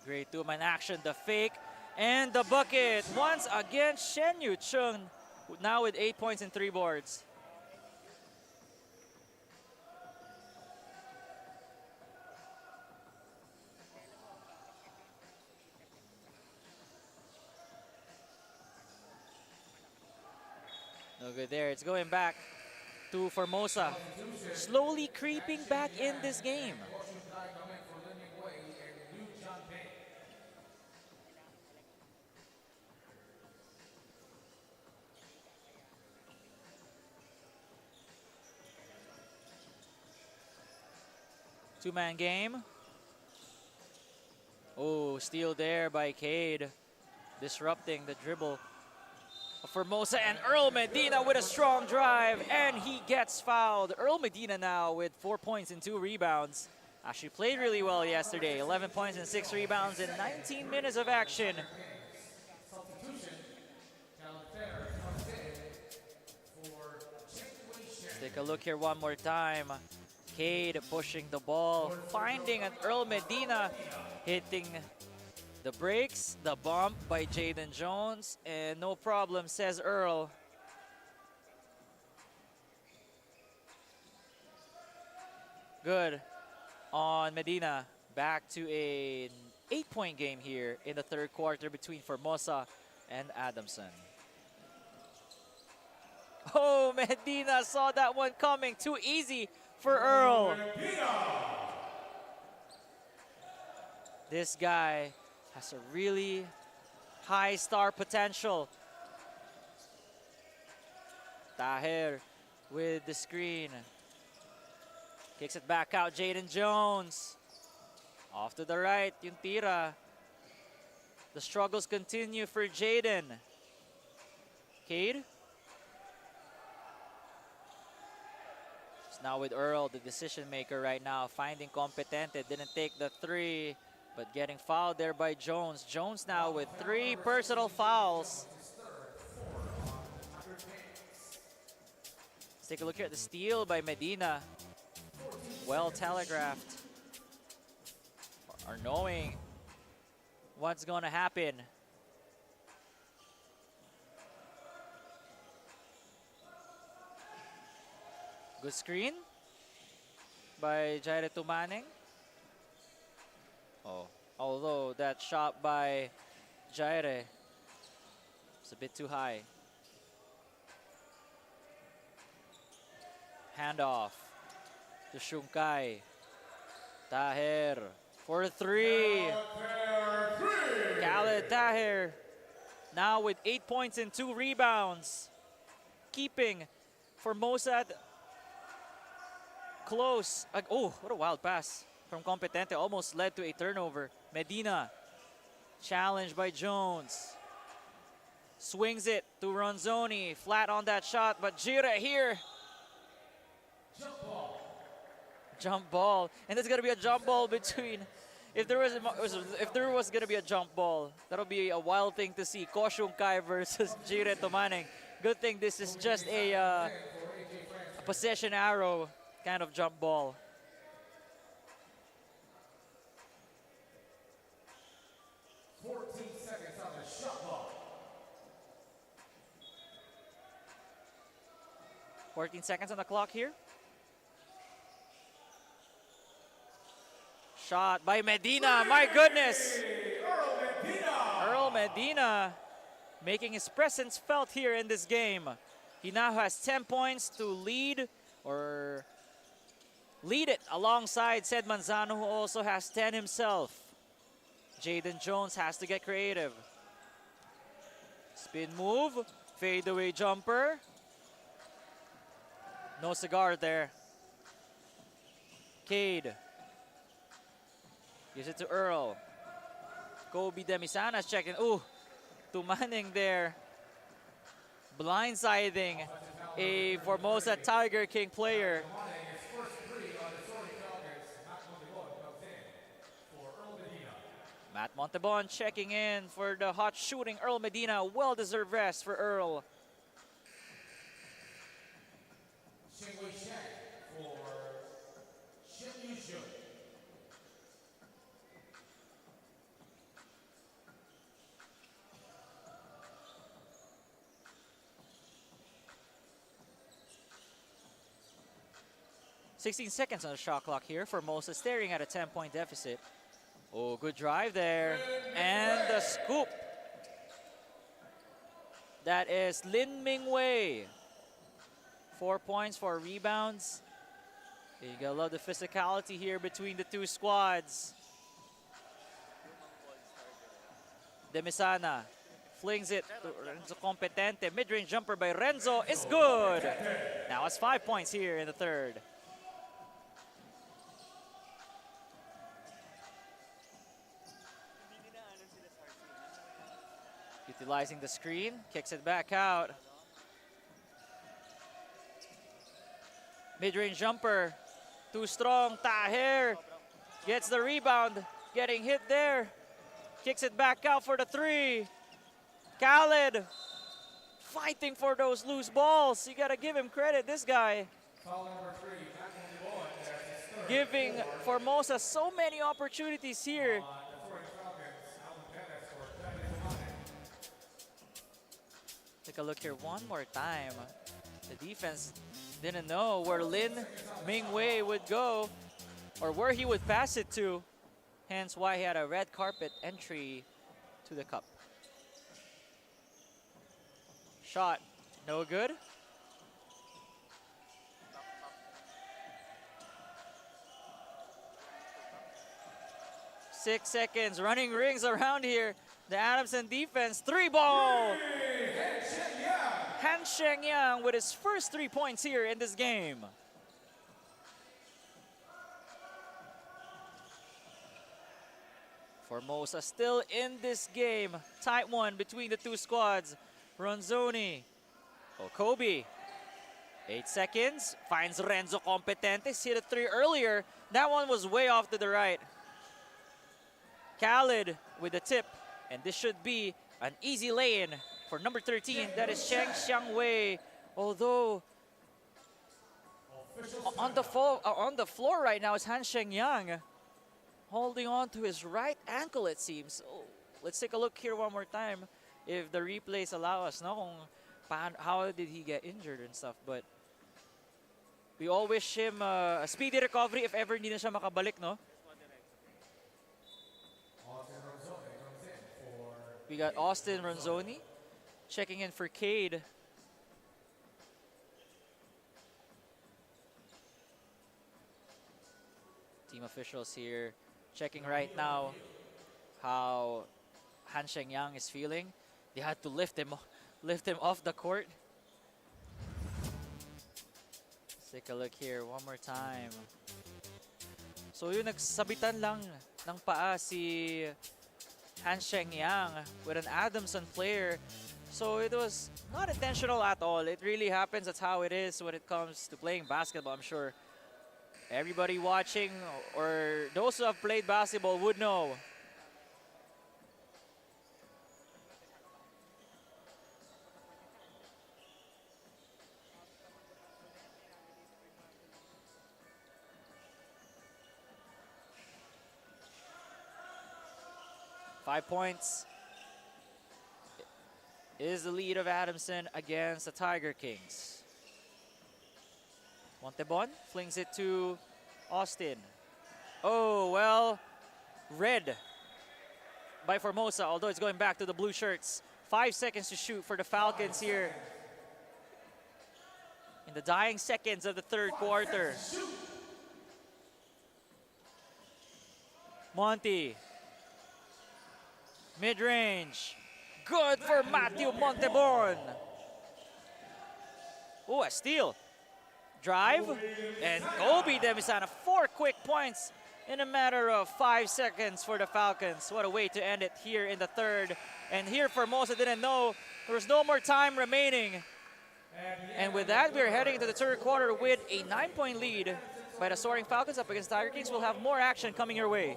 Great two-man action, the fake, and the bucket. Once again, Shen Yu Chung, now with 8 points and 3 boards. No good there. It's going back to Formosa. Slowly creeping back in this game. Two-man game. Oh, steal there by Cade. Disrupting the dribble of Formosa, and Earl Medina with a strong drive, and he gets fouled. Earl Medina now with 4 points and 2 rebounds. Actually played really well yesterday. 11 points and 6 rebounds in 19 minutes of action. Let's take a look here one more time. Cade pushing the ball, finding an Earl Medina, hitting the breaks, the bump by Jaden Jones, and no problem, says Earl. Good on Medina. Back to an 8-point game here in the third quarter between Formosa and Adamson. Oh, Medina saw that one coming. Too easy for Earl. This guy has a really high star potential. Taher with the screen. Kicks it back out, Jaden Jones. Off to the right, yung tira. The struggles continue for Jaden. Cade. Now with Earl, the decision maker right now, finding Competente. Didn't take the 3, but getting fouled there by Jones. Jones now with 3 personal fouls. Let's take a look here at the steal by Medina. Well telegraphed. Or knowing what's going to happen. Good screen by Jaire Tumaneng. Oh, although that shot by Jaire is a bit too high. Handoff to Shunkai. Taher for 3. Khaled Taher now with 8 points and 2 rebounds. Keeping Formosa at close. Oh, what a wild pass from Competente almost led to a turnover. Medina, challenged by Jones. Swings it to Ronzoni, flat on that shot, but Gira here. Jump ball. And there's gonna be a jump ball between, if there was gonna be a jump ball, that'll be a wild thing to see. Koshung Kai versus Gira Tumaneng. Good thing this is just a possession arrow kind of jump ball. Seconds on the shot clock. 14 seconds on the clock here. Shot by Medina, my goodness! Earl Medina making his presence felt here in this game. He now has 10 points to lead it alongside Sed Manzano, who also has 10 himself. Jaden Jones has to get creative. Spin move, fadeaway jumper. No cigar there. Cade. Gives it to Earl. Kobe Demisana's checking. Ooh, Tumaneng there. Blindsiding a Formosa Tiger King player. Matt Montebon checking in for the hot shooting Earl Medina. Well-deserved rest for Earl. Shingwei Shang for Shin Yu-Shun. "16 seconds on the shot clock here. Formosa staring at a 10-point deficit. Oh, good drive there. And the scoop. That is Lin Mingwei. 4 points, 4 rebounds. You gotta love the physicality here between the two squads. Demisana flings it to Renzo Competente. Mid-range jumper by Renzo is good. Now it's 5 points here in the third. Utilizing the screen, kicks it back out. Mid-range jumper, too strong. Taher gets the rebound, getting hit there. Kicks it back out for the three. Khaled fighting for those loose balls. You gotta give him credit, this guy. Giving Formosa so many opportunities here. Take a look here one more time. The defense didn't know where Lin Mingwei would go or where he would pass it to. Hence why he had a red carpet entry to the cup. Shot, no good. Six seconds, running rings around here. The Adamson defense, three ball. Han Shengyang with his first 3 points here in this game. Formosa still in this game. Tight one between the two squads. Ronzoni. Kobe. 8 seconds. Finds Renzo Competentes. Hit a 3 earlier. That one was way off to the right. Khaled with the tip. And this should be an easy lay-in for number 13. That is Cheng Xiangwei. Although on the floor right now is Han Shengyang. Holding on to his right ankle, it seems. Oh, let's take a look here one more time if the replays allow us. No, how did he get injured and stuff? But we all wish him a speedy recovery if ever hindi na siya makabalik, no? We got Austin Ronzoni checking in for Cade. Team officials here checking right now how Han Shengyang is feeling. They had to lift him off the court. Let's take a look here one more time. So yung nagsabitan lang ng paa si Han Shengyang with an Adamson player. So it was not intentional at all. It really happens. That's how it is when it comes to playing basketball. I'm sure everybody watching or those who have played basketball would know. Five points is the lead of Adamson against the Tiger Kings. Montebon flings it to Austin. Oh, well, red by Formosa, although it's going back to the blue shirts. 5 seconds to shoot for the Falcons here in the dying seconds of the third quarter. Monty. Mid-range. Good for Matthew Montebon. Oh, a steal. Drive. And Kobe Demisana. 4 quick points in a matter of 5 seconds for the Falcons. What a way to end it here in the third. And here Formosa didn't know there was no more time remaining. And with that, we're heading into the third quarter with a 9-point lead by the Soaring Falcons up against Tiger Kings. We'll have more action coming your way.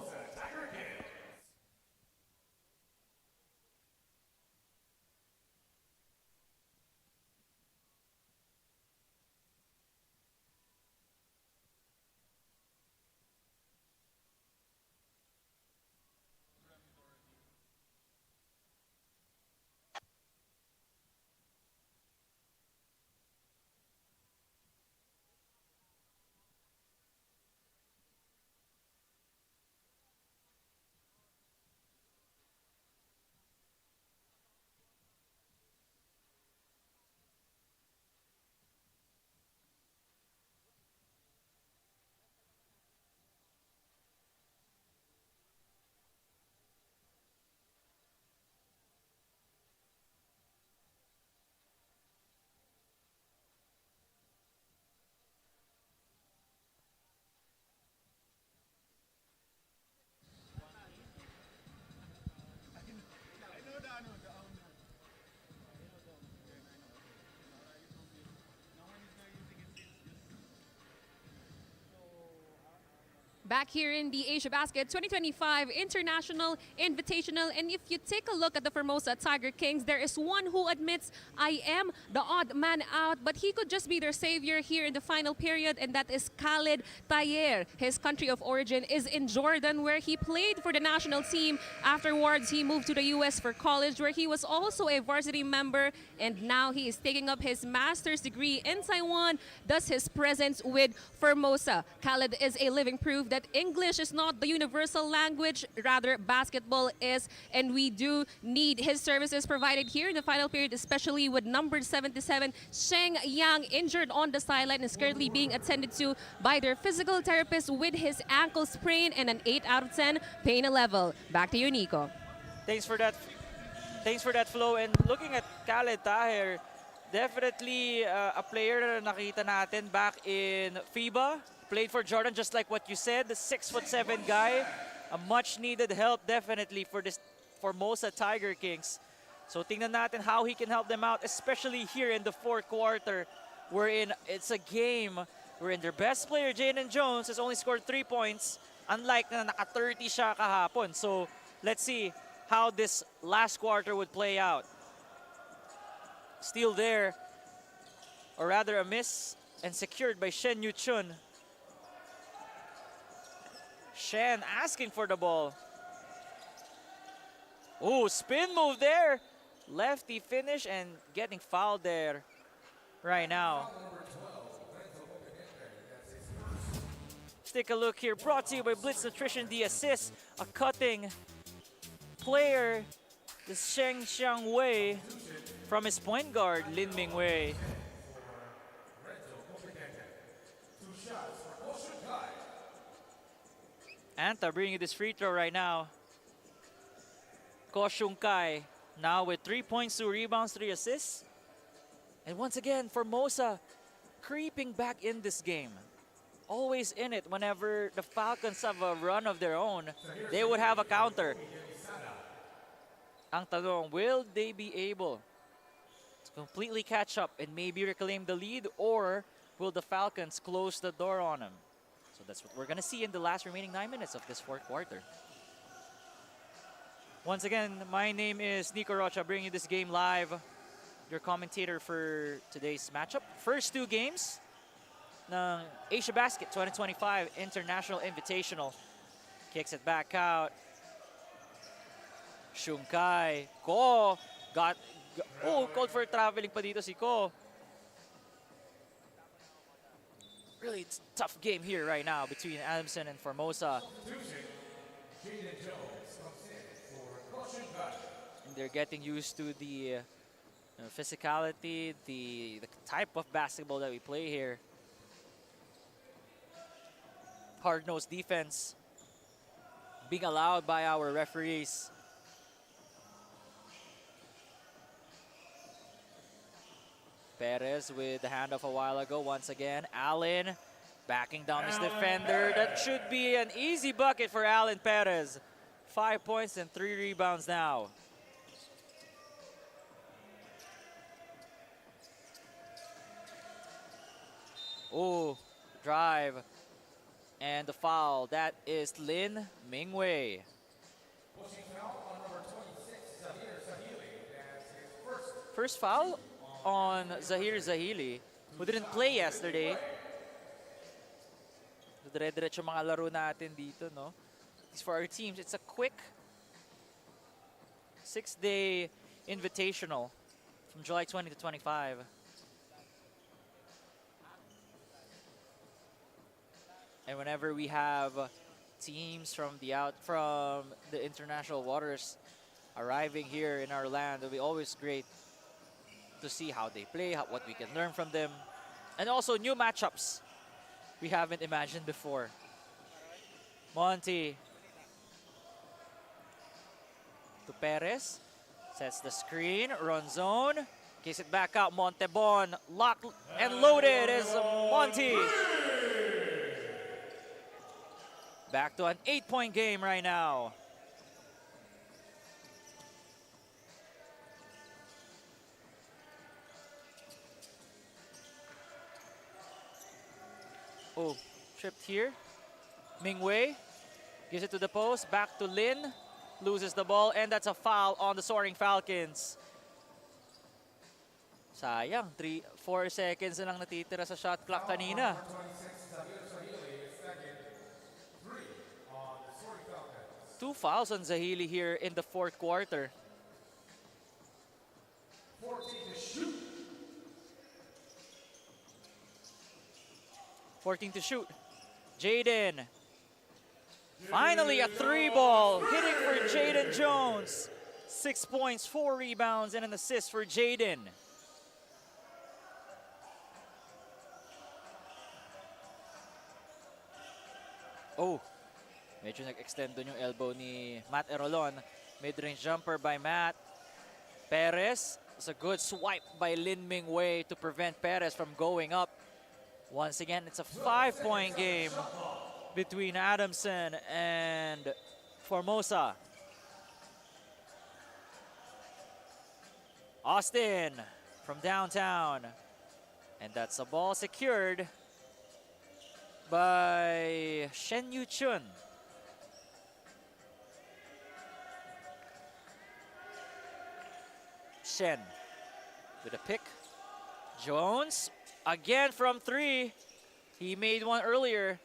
Back here in the Asiabasket 2025 International Invitational. And if you take a look at the Formosa Tiger Kings, there is one who admits, I am the odd man out, but he could just be their savior here in the final period, and that is Khaled Tayer. His country of origin is in Jordan, where he played for the national team. Afterwards, he moved to the US for college, where he was also a varsity member, and now he is taking up his master's degree in Taiwan, thus his presence with Formosa. Khaled is a living proof that English is not the universal language, rather basketball is, and we do need his services provided here in the final period, especially with number 77, Sheng Yang, injured on the sideline, is currently being attended to by their physical therapist with his ankle sprain and an 8 out of 10 pain level. Back to you, Nico. Thanks for that, Flo. And looking at Khaled Taher, definitely a player na nakita natin back in FIBA. Played for Jordan, just like what you said, the 6'7" guy. A much-needed help, definitely, for this Formosa Tiger Kings. So tingnan natin how he can help them out, especially here in the fourth quarter, wherein it's a game wherein their best player, Jaden Jones, has only scored 3 points, unlike na naka-30 siya kahapon. So let's see how this last quarter would play out. Steal there, or rather a miss, and secured by Shen Yu-chun. Shen asking for the ball. Oh, spin move there. Lefty finish and getting fouled there right now. Let's take a look here. Brought to you by Blitz Nutrition. The assist, a cutting player, the Sheng Xiang Wei from his point guard, Lin Ming Wei. Anta bringing this free throw right now. Ko Shung Kai now with 3 points, 2 rebounds, 3 assists. And once again, Formosa creeping back in this game. always in it whenever the Falcons have a run of their own. They would have a counter. Ang tanong, will they be able to completely catch up and maybe reclaim the lead, or will the Falcons close the door on them? So that's what we're going to see in the last remaining 9 minutes of this fourth quarter. Once again, my name is Nico Rocha, bringing you this game live. Your commentator for today's matchup. First two games ng Asiabasket 2025 International Invitational. Kicks it back out. Shungkai. Ko. Called for traveling pa dito si Ko. Really, it's a tough game here right now between Adamson and Formosa. And they're getting used to the physicality, the type of basketball that we play here. Hard-nosed defense being allowed by our referees. Perez with the handoff a while ago. Once again, Allen backing down his defender. That should be an easy bucket for Allen Perez. 5 points and 3 rebounds now. Oh, drive. And the foul. That is Lin Mingwei. First foul on Zahir Zahili, who didn't play yesterday. So dire-diretso mga laro natin dito, no? It's for our teams. It's a quick 6-day invitational from July 20 to 25. And whenever we have teams from the international waters arriving here in our land, it'll be always great to see how they play, what we can learn from them, and also new matchups we haven't imagined before. Monty to Perez, sets the screen, run zone, kicks it back out. Montebon, locked and loaded is Monty. Back to an 8-point game right now. Oh, tripped here. Mingwei gives it to the post. Back to Lin. Loses the ball, and that's a foul on the Soaring Falcons. Sayang, 4 seconds na lang natitira sa shot clock kanina. Two fouls on Zahili here in the fourth quarter. 14 to shoot. Jaden. Finally a 3-ball. Hitting for Jaden Jones. 6 points, 4 rebounds, and an assist for Jaden. Oh, medyo nag-extend dun yung elbow ni Matt Erolon. Mid-range jumper by Matt. Perez. It's a good swipe by Lin Mingwei to prevent Perez from going up. Once again, it's a 5-point game between Adamson and Formosa. Austin from downtown. And that's a ball secured by Shen Yu Chun. Shen with a pick. Jones again from 3. He made one earlier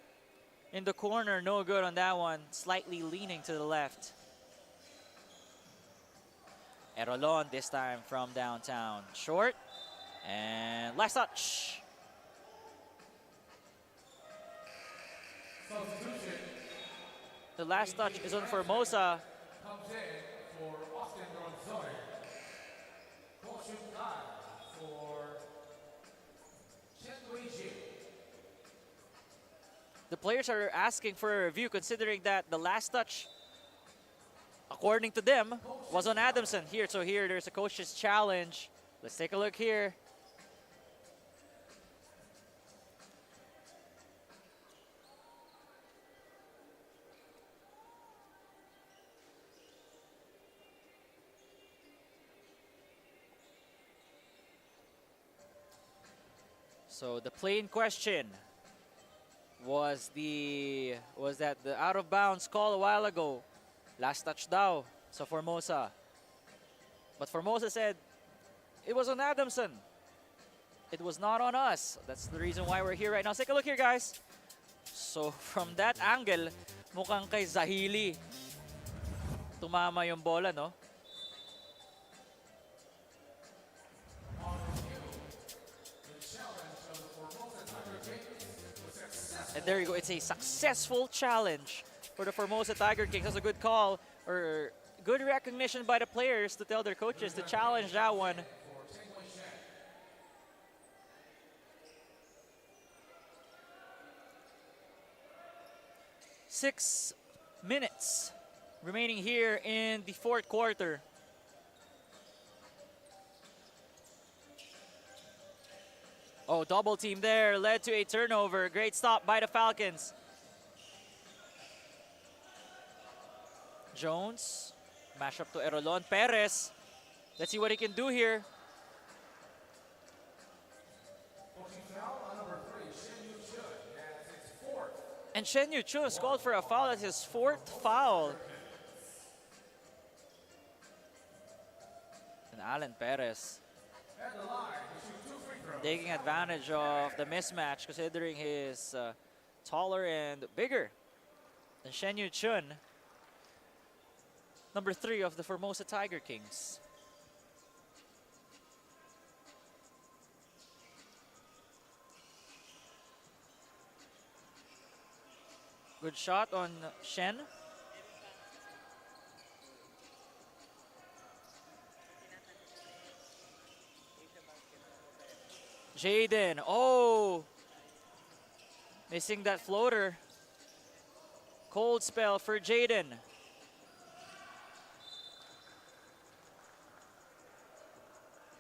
in the corner. No good on that one. Slightly leaning to the left. Erolon this time from downtown. Short. And last touch. The last touch is on Formosa. Comes in for Austin Gonzalez. Caution time for Chen Wei-Jing. The players are asking for a review, considering that the last touch, according to them, was on Adamson. Here there's a coach's challenge. Let's take a look here. So the plain question was that the out of bounds call a while ago. Last touch daw sa Formosa. But Formosa said it was on Adamson. It was not on us. That's the reason why we're here right now. Let's take a look here, guys. So from that angle, mukhang kay Zahili tumama yung bola, no? And there you go. It's a successful challenge for the Formosa Tiger Kings. That's a good call, or good recognition by the players to tell their coaches to challenge that one. Six minutes remaining here in the fourth quarter. Oh, double team there led to a turnover. Great stop by the Falcons. Jones, mash up to Erolon. Perez, let's see what he can do here. And Shen Yu Chun is called for a foul. That's his fourth foul. And Alan Perez taking advantage of the mismatch, considering he's taller and bigger than Shen Yu Chun, number 3 of the Formosa Tiger Kings. Good shot on Shen. Jaden, oh, missing that floater. Cold spell for Jaden.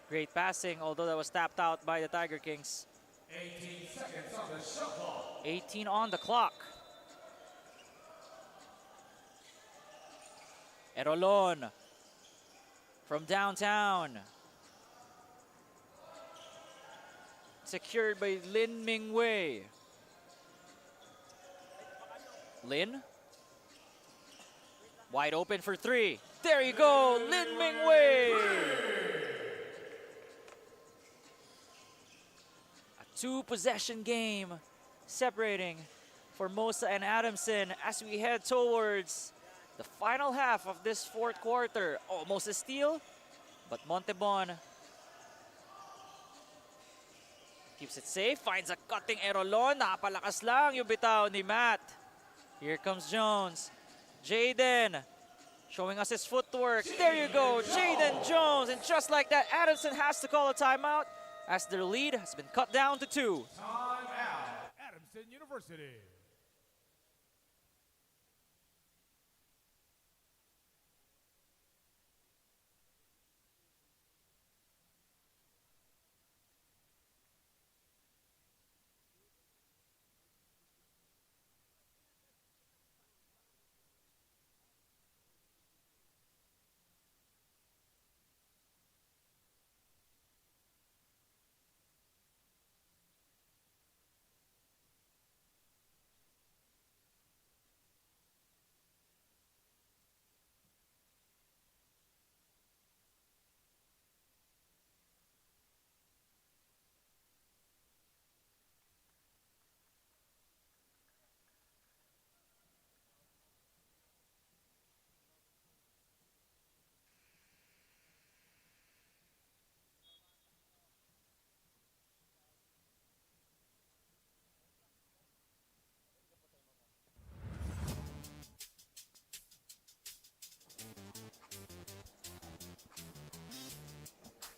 Great passing, although that was tapped out by the Tiger Kings. 18 seconds on the shot clock. 18 on the clock. Erolon from downtown. Secured by Lin Mingwei. Lin. Wide open for 3. There you go, Lin Mingwei. A 2-possession game separating Formosa and Adamson as we head towards the final half of this fourth quarter. Almost a steal, but Montebon keeps it safe, finds a cutting Erolon. Napalakas lang yung bitaw ni Matt. Here comes Jones. Jaden showing us his footwork. There you go, Jaden Jones. And just like that, Adamson has to call a timeout as their lead has been cut down to 2. Time out. Adamson University.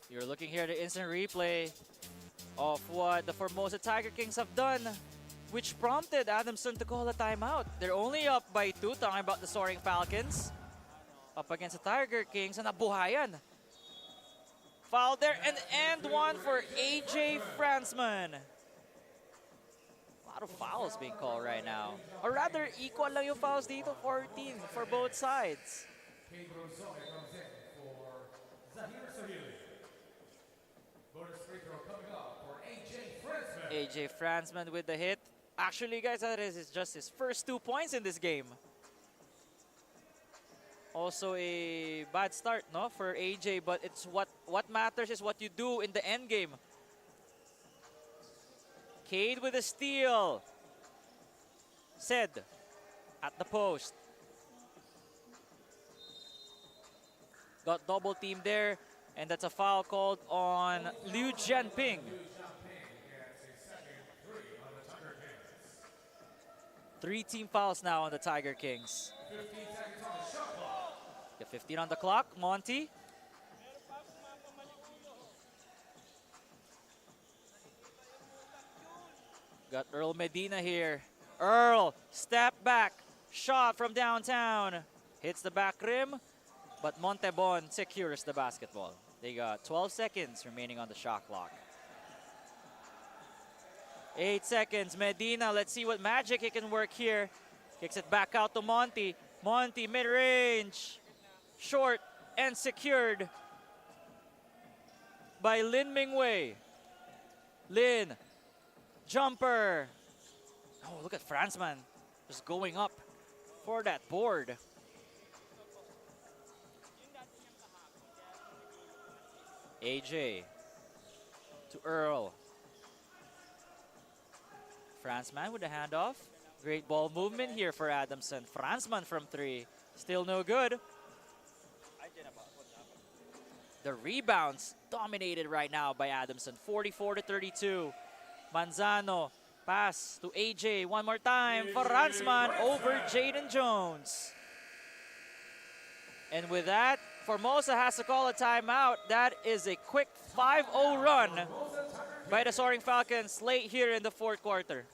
You're looking here at the instant replay of what the Formosa Tiger Kings have done, which prompted Adamson to call a timeout. They're only up by 2, talking about the Soaring Falcons. Up against the Tiger Kings, and nabuhayan. Foul there, and one for AJ Fransman. A lot of fouls being called right now. Or rather, equal lang yung fouls dito, 14 for both sides. AJ Fransman with the hit. Actually, guys, that is just his first 2 points in this game. Also a bad start, no, for AJ, but it's what matters is what you do in the end game. Cade with a steal. Sid at the post. Got double team there, and that's a foul called on Liu Jianping. 3 team fouls now on the Tiger Kings. 15 on the clock. Monty. Got Earl Medina here. Earl, step back, shot from downtown. Hits the back rim, but Montebon secures the basketball. They got 12 seconds remaining on the shot clock. 8 seconds, Medina, let's see what magic he can work here. Kicks it back out to Monty. Monty, mid-range. Short and secured by Lin Mingwei. Lin, jumper. Oh, look at Fransman just going up for that board. AJ to Earl. Fransman with a handoff. Great ball movement here for Adamson. Fransman from 3. Still no good. The rebounds dominated right now by Adamson. 44-32. Manzano. Pass to AJ. One more time. Fransman over Jaden Jones. And with that, Formosa has to call a timeout. That is a quick 5-0 run by the Soaring Falcons late here in the 4th quarter.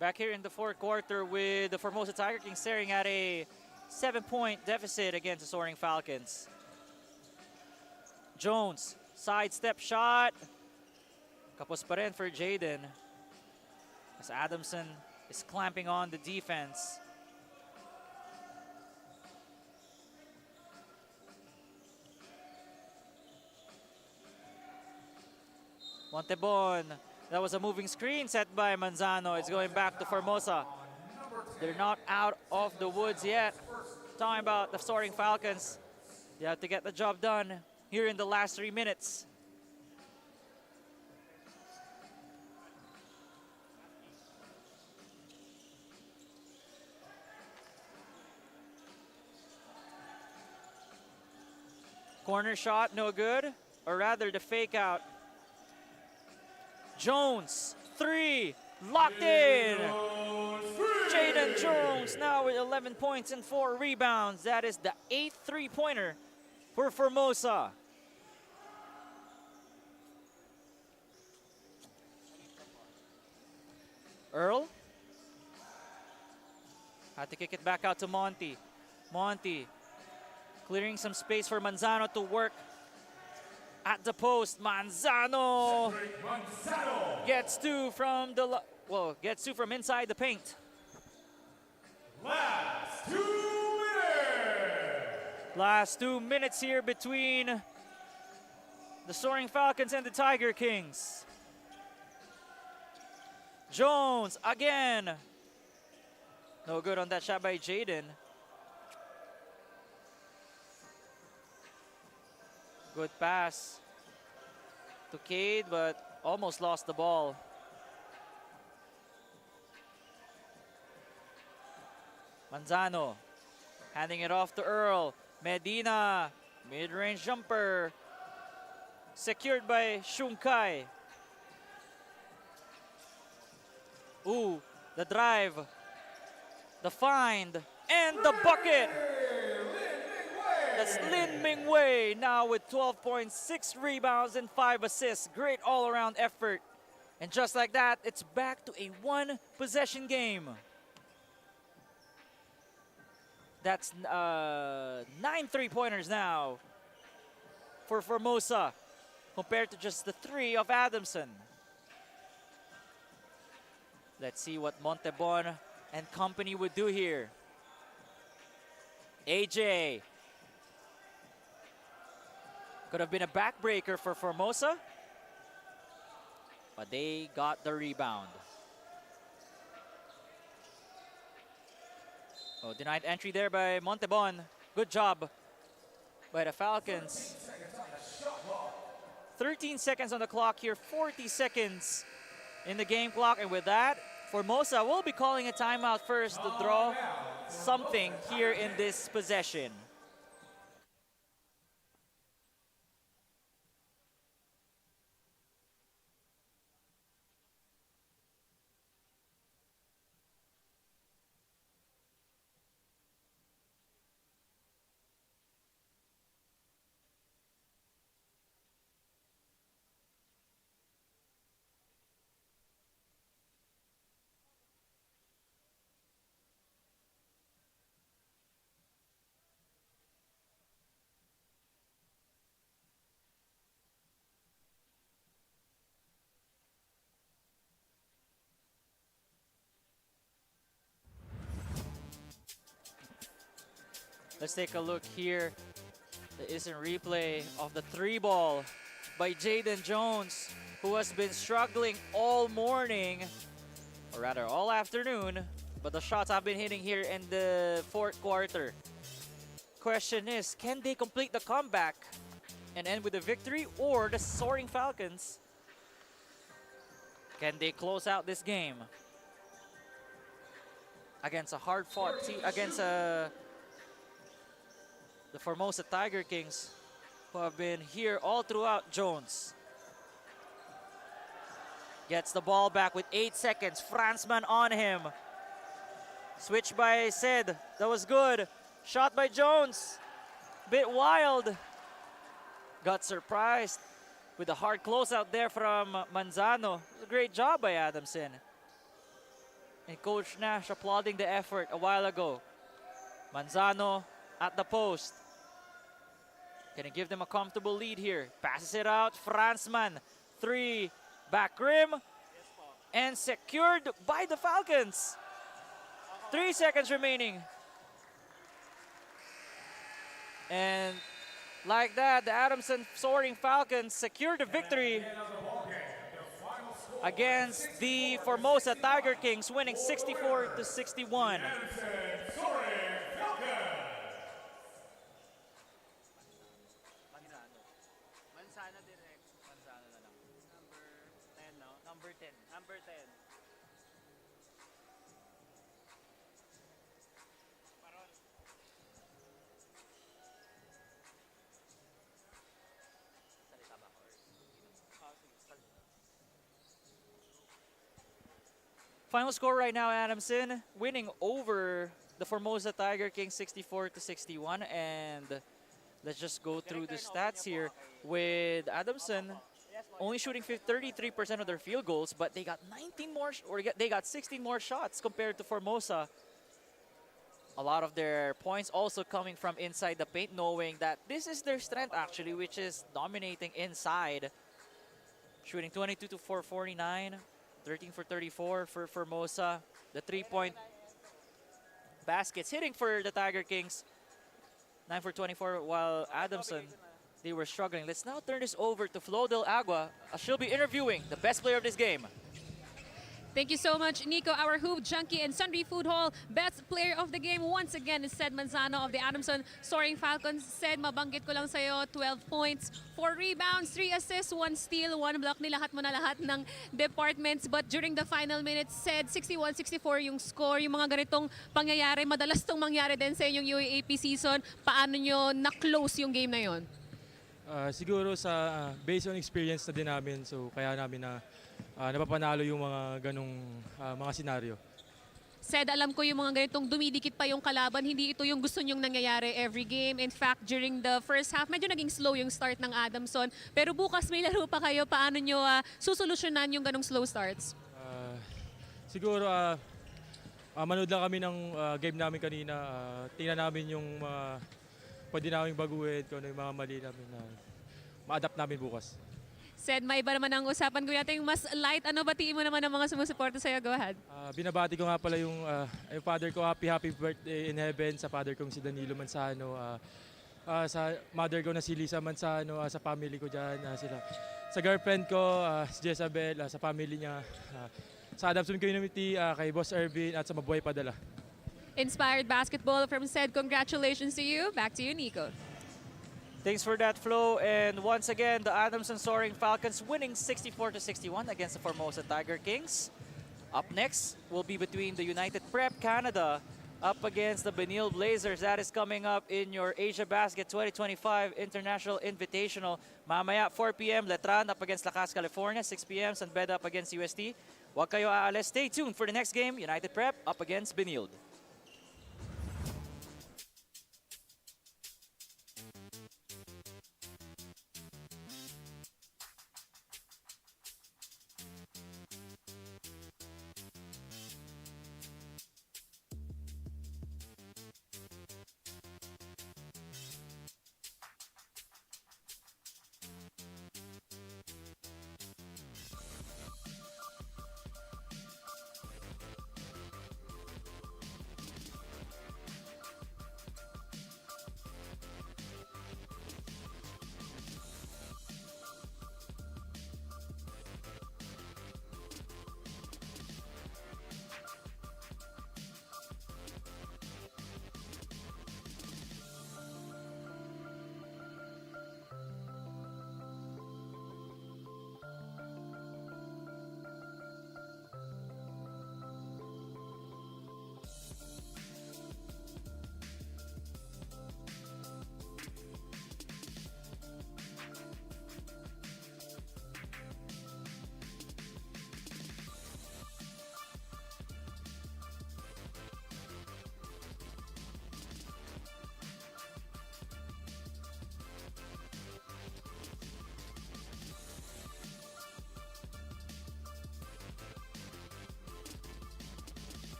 Back here in the 4th quarter with the Formosa Tiger Kings staring at a 7-point deficit against the Soaring Falcons. Jones, sidestep shot. Kapos pa rin for Jaden. As Adamson is clamping on the defense. Montebon. That was a moving screen set by Manzano. It's going back to Formosa. They're not out of the woods yet. Talking about the Soaring Falcons. They have to get the job done here in the last 3 minutes. Corner shot, no good. Or rather, the fake out. Jones, 3, locked in. Jaden Jones now with 11 points and 4 rebounds. That is the 8th three-pointer for Formosa. Earl had to kick it back out to Monty. Monty clearing some space for Manzano to work at the post. Manzano gets 2 from the gets 2 from inside the paint. Last 2 minutes. Last 2 minutes here between the Soaring Falcons and the Tiger Kings. Jones again. No good on that shot by Jaden. Good pass to Cade, but almost lost the ball. Manzano handing it off to Earl. Medina, mid-range jumper. Secured by Shunkai. Ooh, the drive, the find, and the bucket. That's Lin Mingwei now with 12.6 rebounds and 5 assists. Great all-around effort. And just like that, it's back to a one-possession game. That's 9 3-pointers now for Formosa compared to just the 3 of Adamson. Let's see what Montebon and company would do here. AJ. Could have been a backbreaker for Formosa, but they got the rebound. Oh, denied entry there by Montebon. Good job by the Falcons. 13 seconds on the clock here, 40 seconds in the game clock. And with that, Formosa will be calling a timeout first to draw something here in this possession. Let's take a look here. The instant replay of the 3-ball by Jaden Jones, who has been struggling all morning, or rather all afternoon, but the shots have been hitting here in the 4th quarter. Question is, can they complete the comeback and end with a victory, or the Soaring Falcons, can they close out this game against a hard-fought team, against the Formosa Tiger Kings, who have been here all throughout. Jones gets the ball back with 8 seconds. Fransman on him. Switch by Sid. That was good. Shot by Jones. Bit wild. Got surprised with a hard closeout there from Manzano. A great job by Adamson. And Coach Nash applauding the effort a while ago. Manzano at the post. Can he give them a comfortable lead here? Passes it out. Fransman. 3. Back rim. And secured by the Falcons. 3 seconds remaining. And like that, the Adamson Soaring Falcons secured the victory against the Formosa Tiger Kings, winning 64-61. Number 10. Final score right now, Adamson winning over the Formosa Tiger Kings 64-61. And let's just go through the stats here with Adamson only shooting 33% of their field goals, but they got 19 more, they got 16 more shots compared to Formosa. A lot of their points also coming from inside the paint, knowing that this is their strength actually, which is dominating inside. Shooting 22 for 49, 13 for 34 for Formosa. The 3-point baskets hitting for the Tiger Kings. 9 for 24, while Adamson, they were struggling. Let's now turn this over to Flo Del Agua, as she'll be interviewing the best player of this game. Thank you so much, Nico. Our hoop junkie and Sundry Food Hall best player of the game once again is Sed Manzano of the Adamson Soaring Falcons. Sed, mabanggit ko lang sa'yo, 12 points, 4 rebounds, 3 assists, 1 steal, 1 block. Nilahat mo na lahat ng departments. But during the final minutes, Sed, 61-64 yung score. Yung mga ganitong pangyayari, madalas tong mangyari din sa inyong UAAP season. Paano nyo na-close yung game na yon? Siguro sa based on experience na din namin, so kaya namin na napapanalo yung mga ganong mga senaryo. Sed, alam ko yung mga ganitong dumidikit pa yung kalaban, hindi ito yung gusto nyong nangyayari every game. In fact, during the first half, medyo naging slow yung start ng Adamson. Pero bukas may laro pa kayo, paano nyo susolusyonan yung ganong slow starts? Siguro manood lang kami ng game namin kanina. Tingnan namin yung pwede namin baguhin, kung ano yung mga mali namin na ma-adapt namin bukas. Sed, may iba naman ang usapan ko yata yung mas light. Ano, batiin mo naman ang mga sumusuporta sa'yo? Go ahead. Binabati ko nga pala yung father ko, happy birthday in heaven, sa father kong si Danilo Manzano, sa mother ko na si Lisa Manzano, sa family ko dyan, sa girlfriend ko, si Jezabel, sa family niya, sa Adamson community, kay Boss Ervin, at sa Mabuhay Padala. Inspired basketball from Sed. Congratulations to you. Back to you, Nico. Thanks for that, Flo. And once again, the Adamson Soaring Falcons winning 64-61 against the Formosa Tiger Kings. Up next will be between the United Prep Canada up against the Benilde Blazers. That is coming up in your Asiabasket 2025 International Invitational. Mamaya, 4 p.m., Letran up against Lakas, California. 6 p.m., Beda up against UST. Huwag kayo aalis. Stay tuned for the next game. United Prep up against Benilde.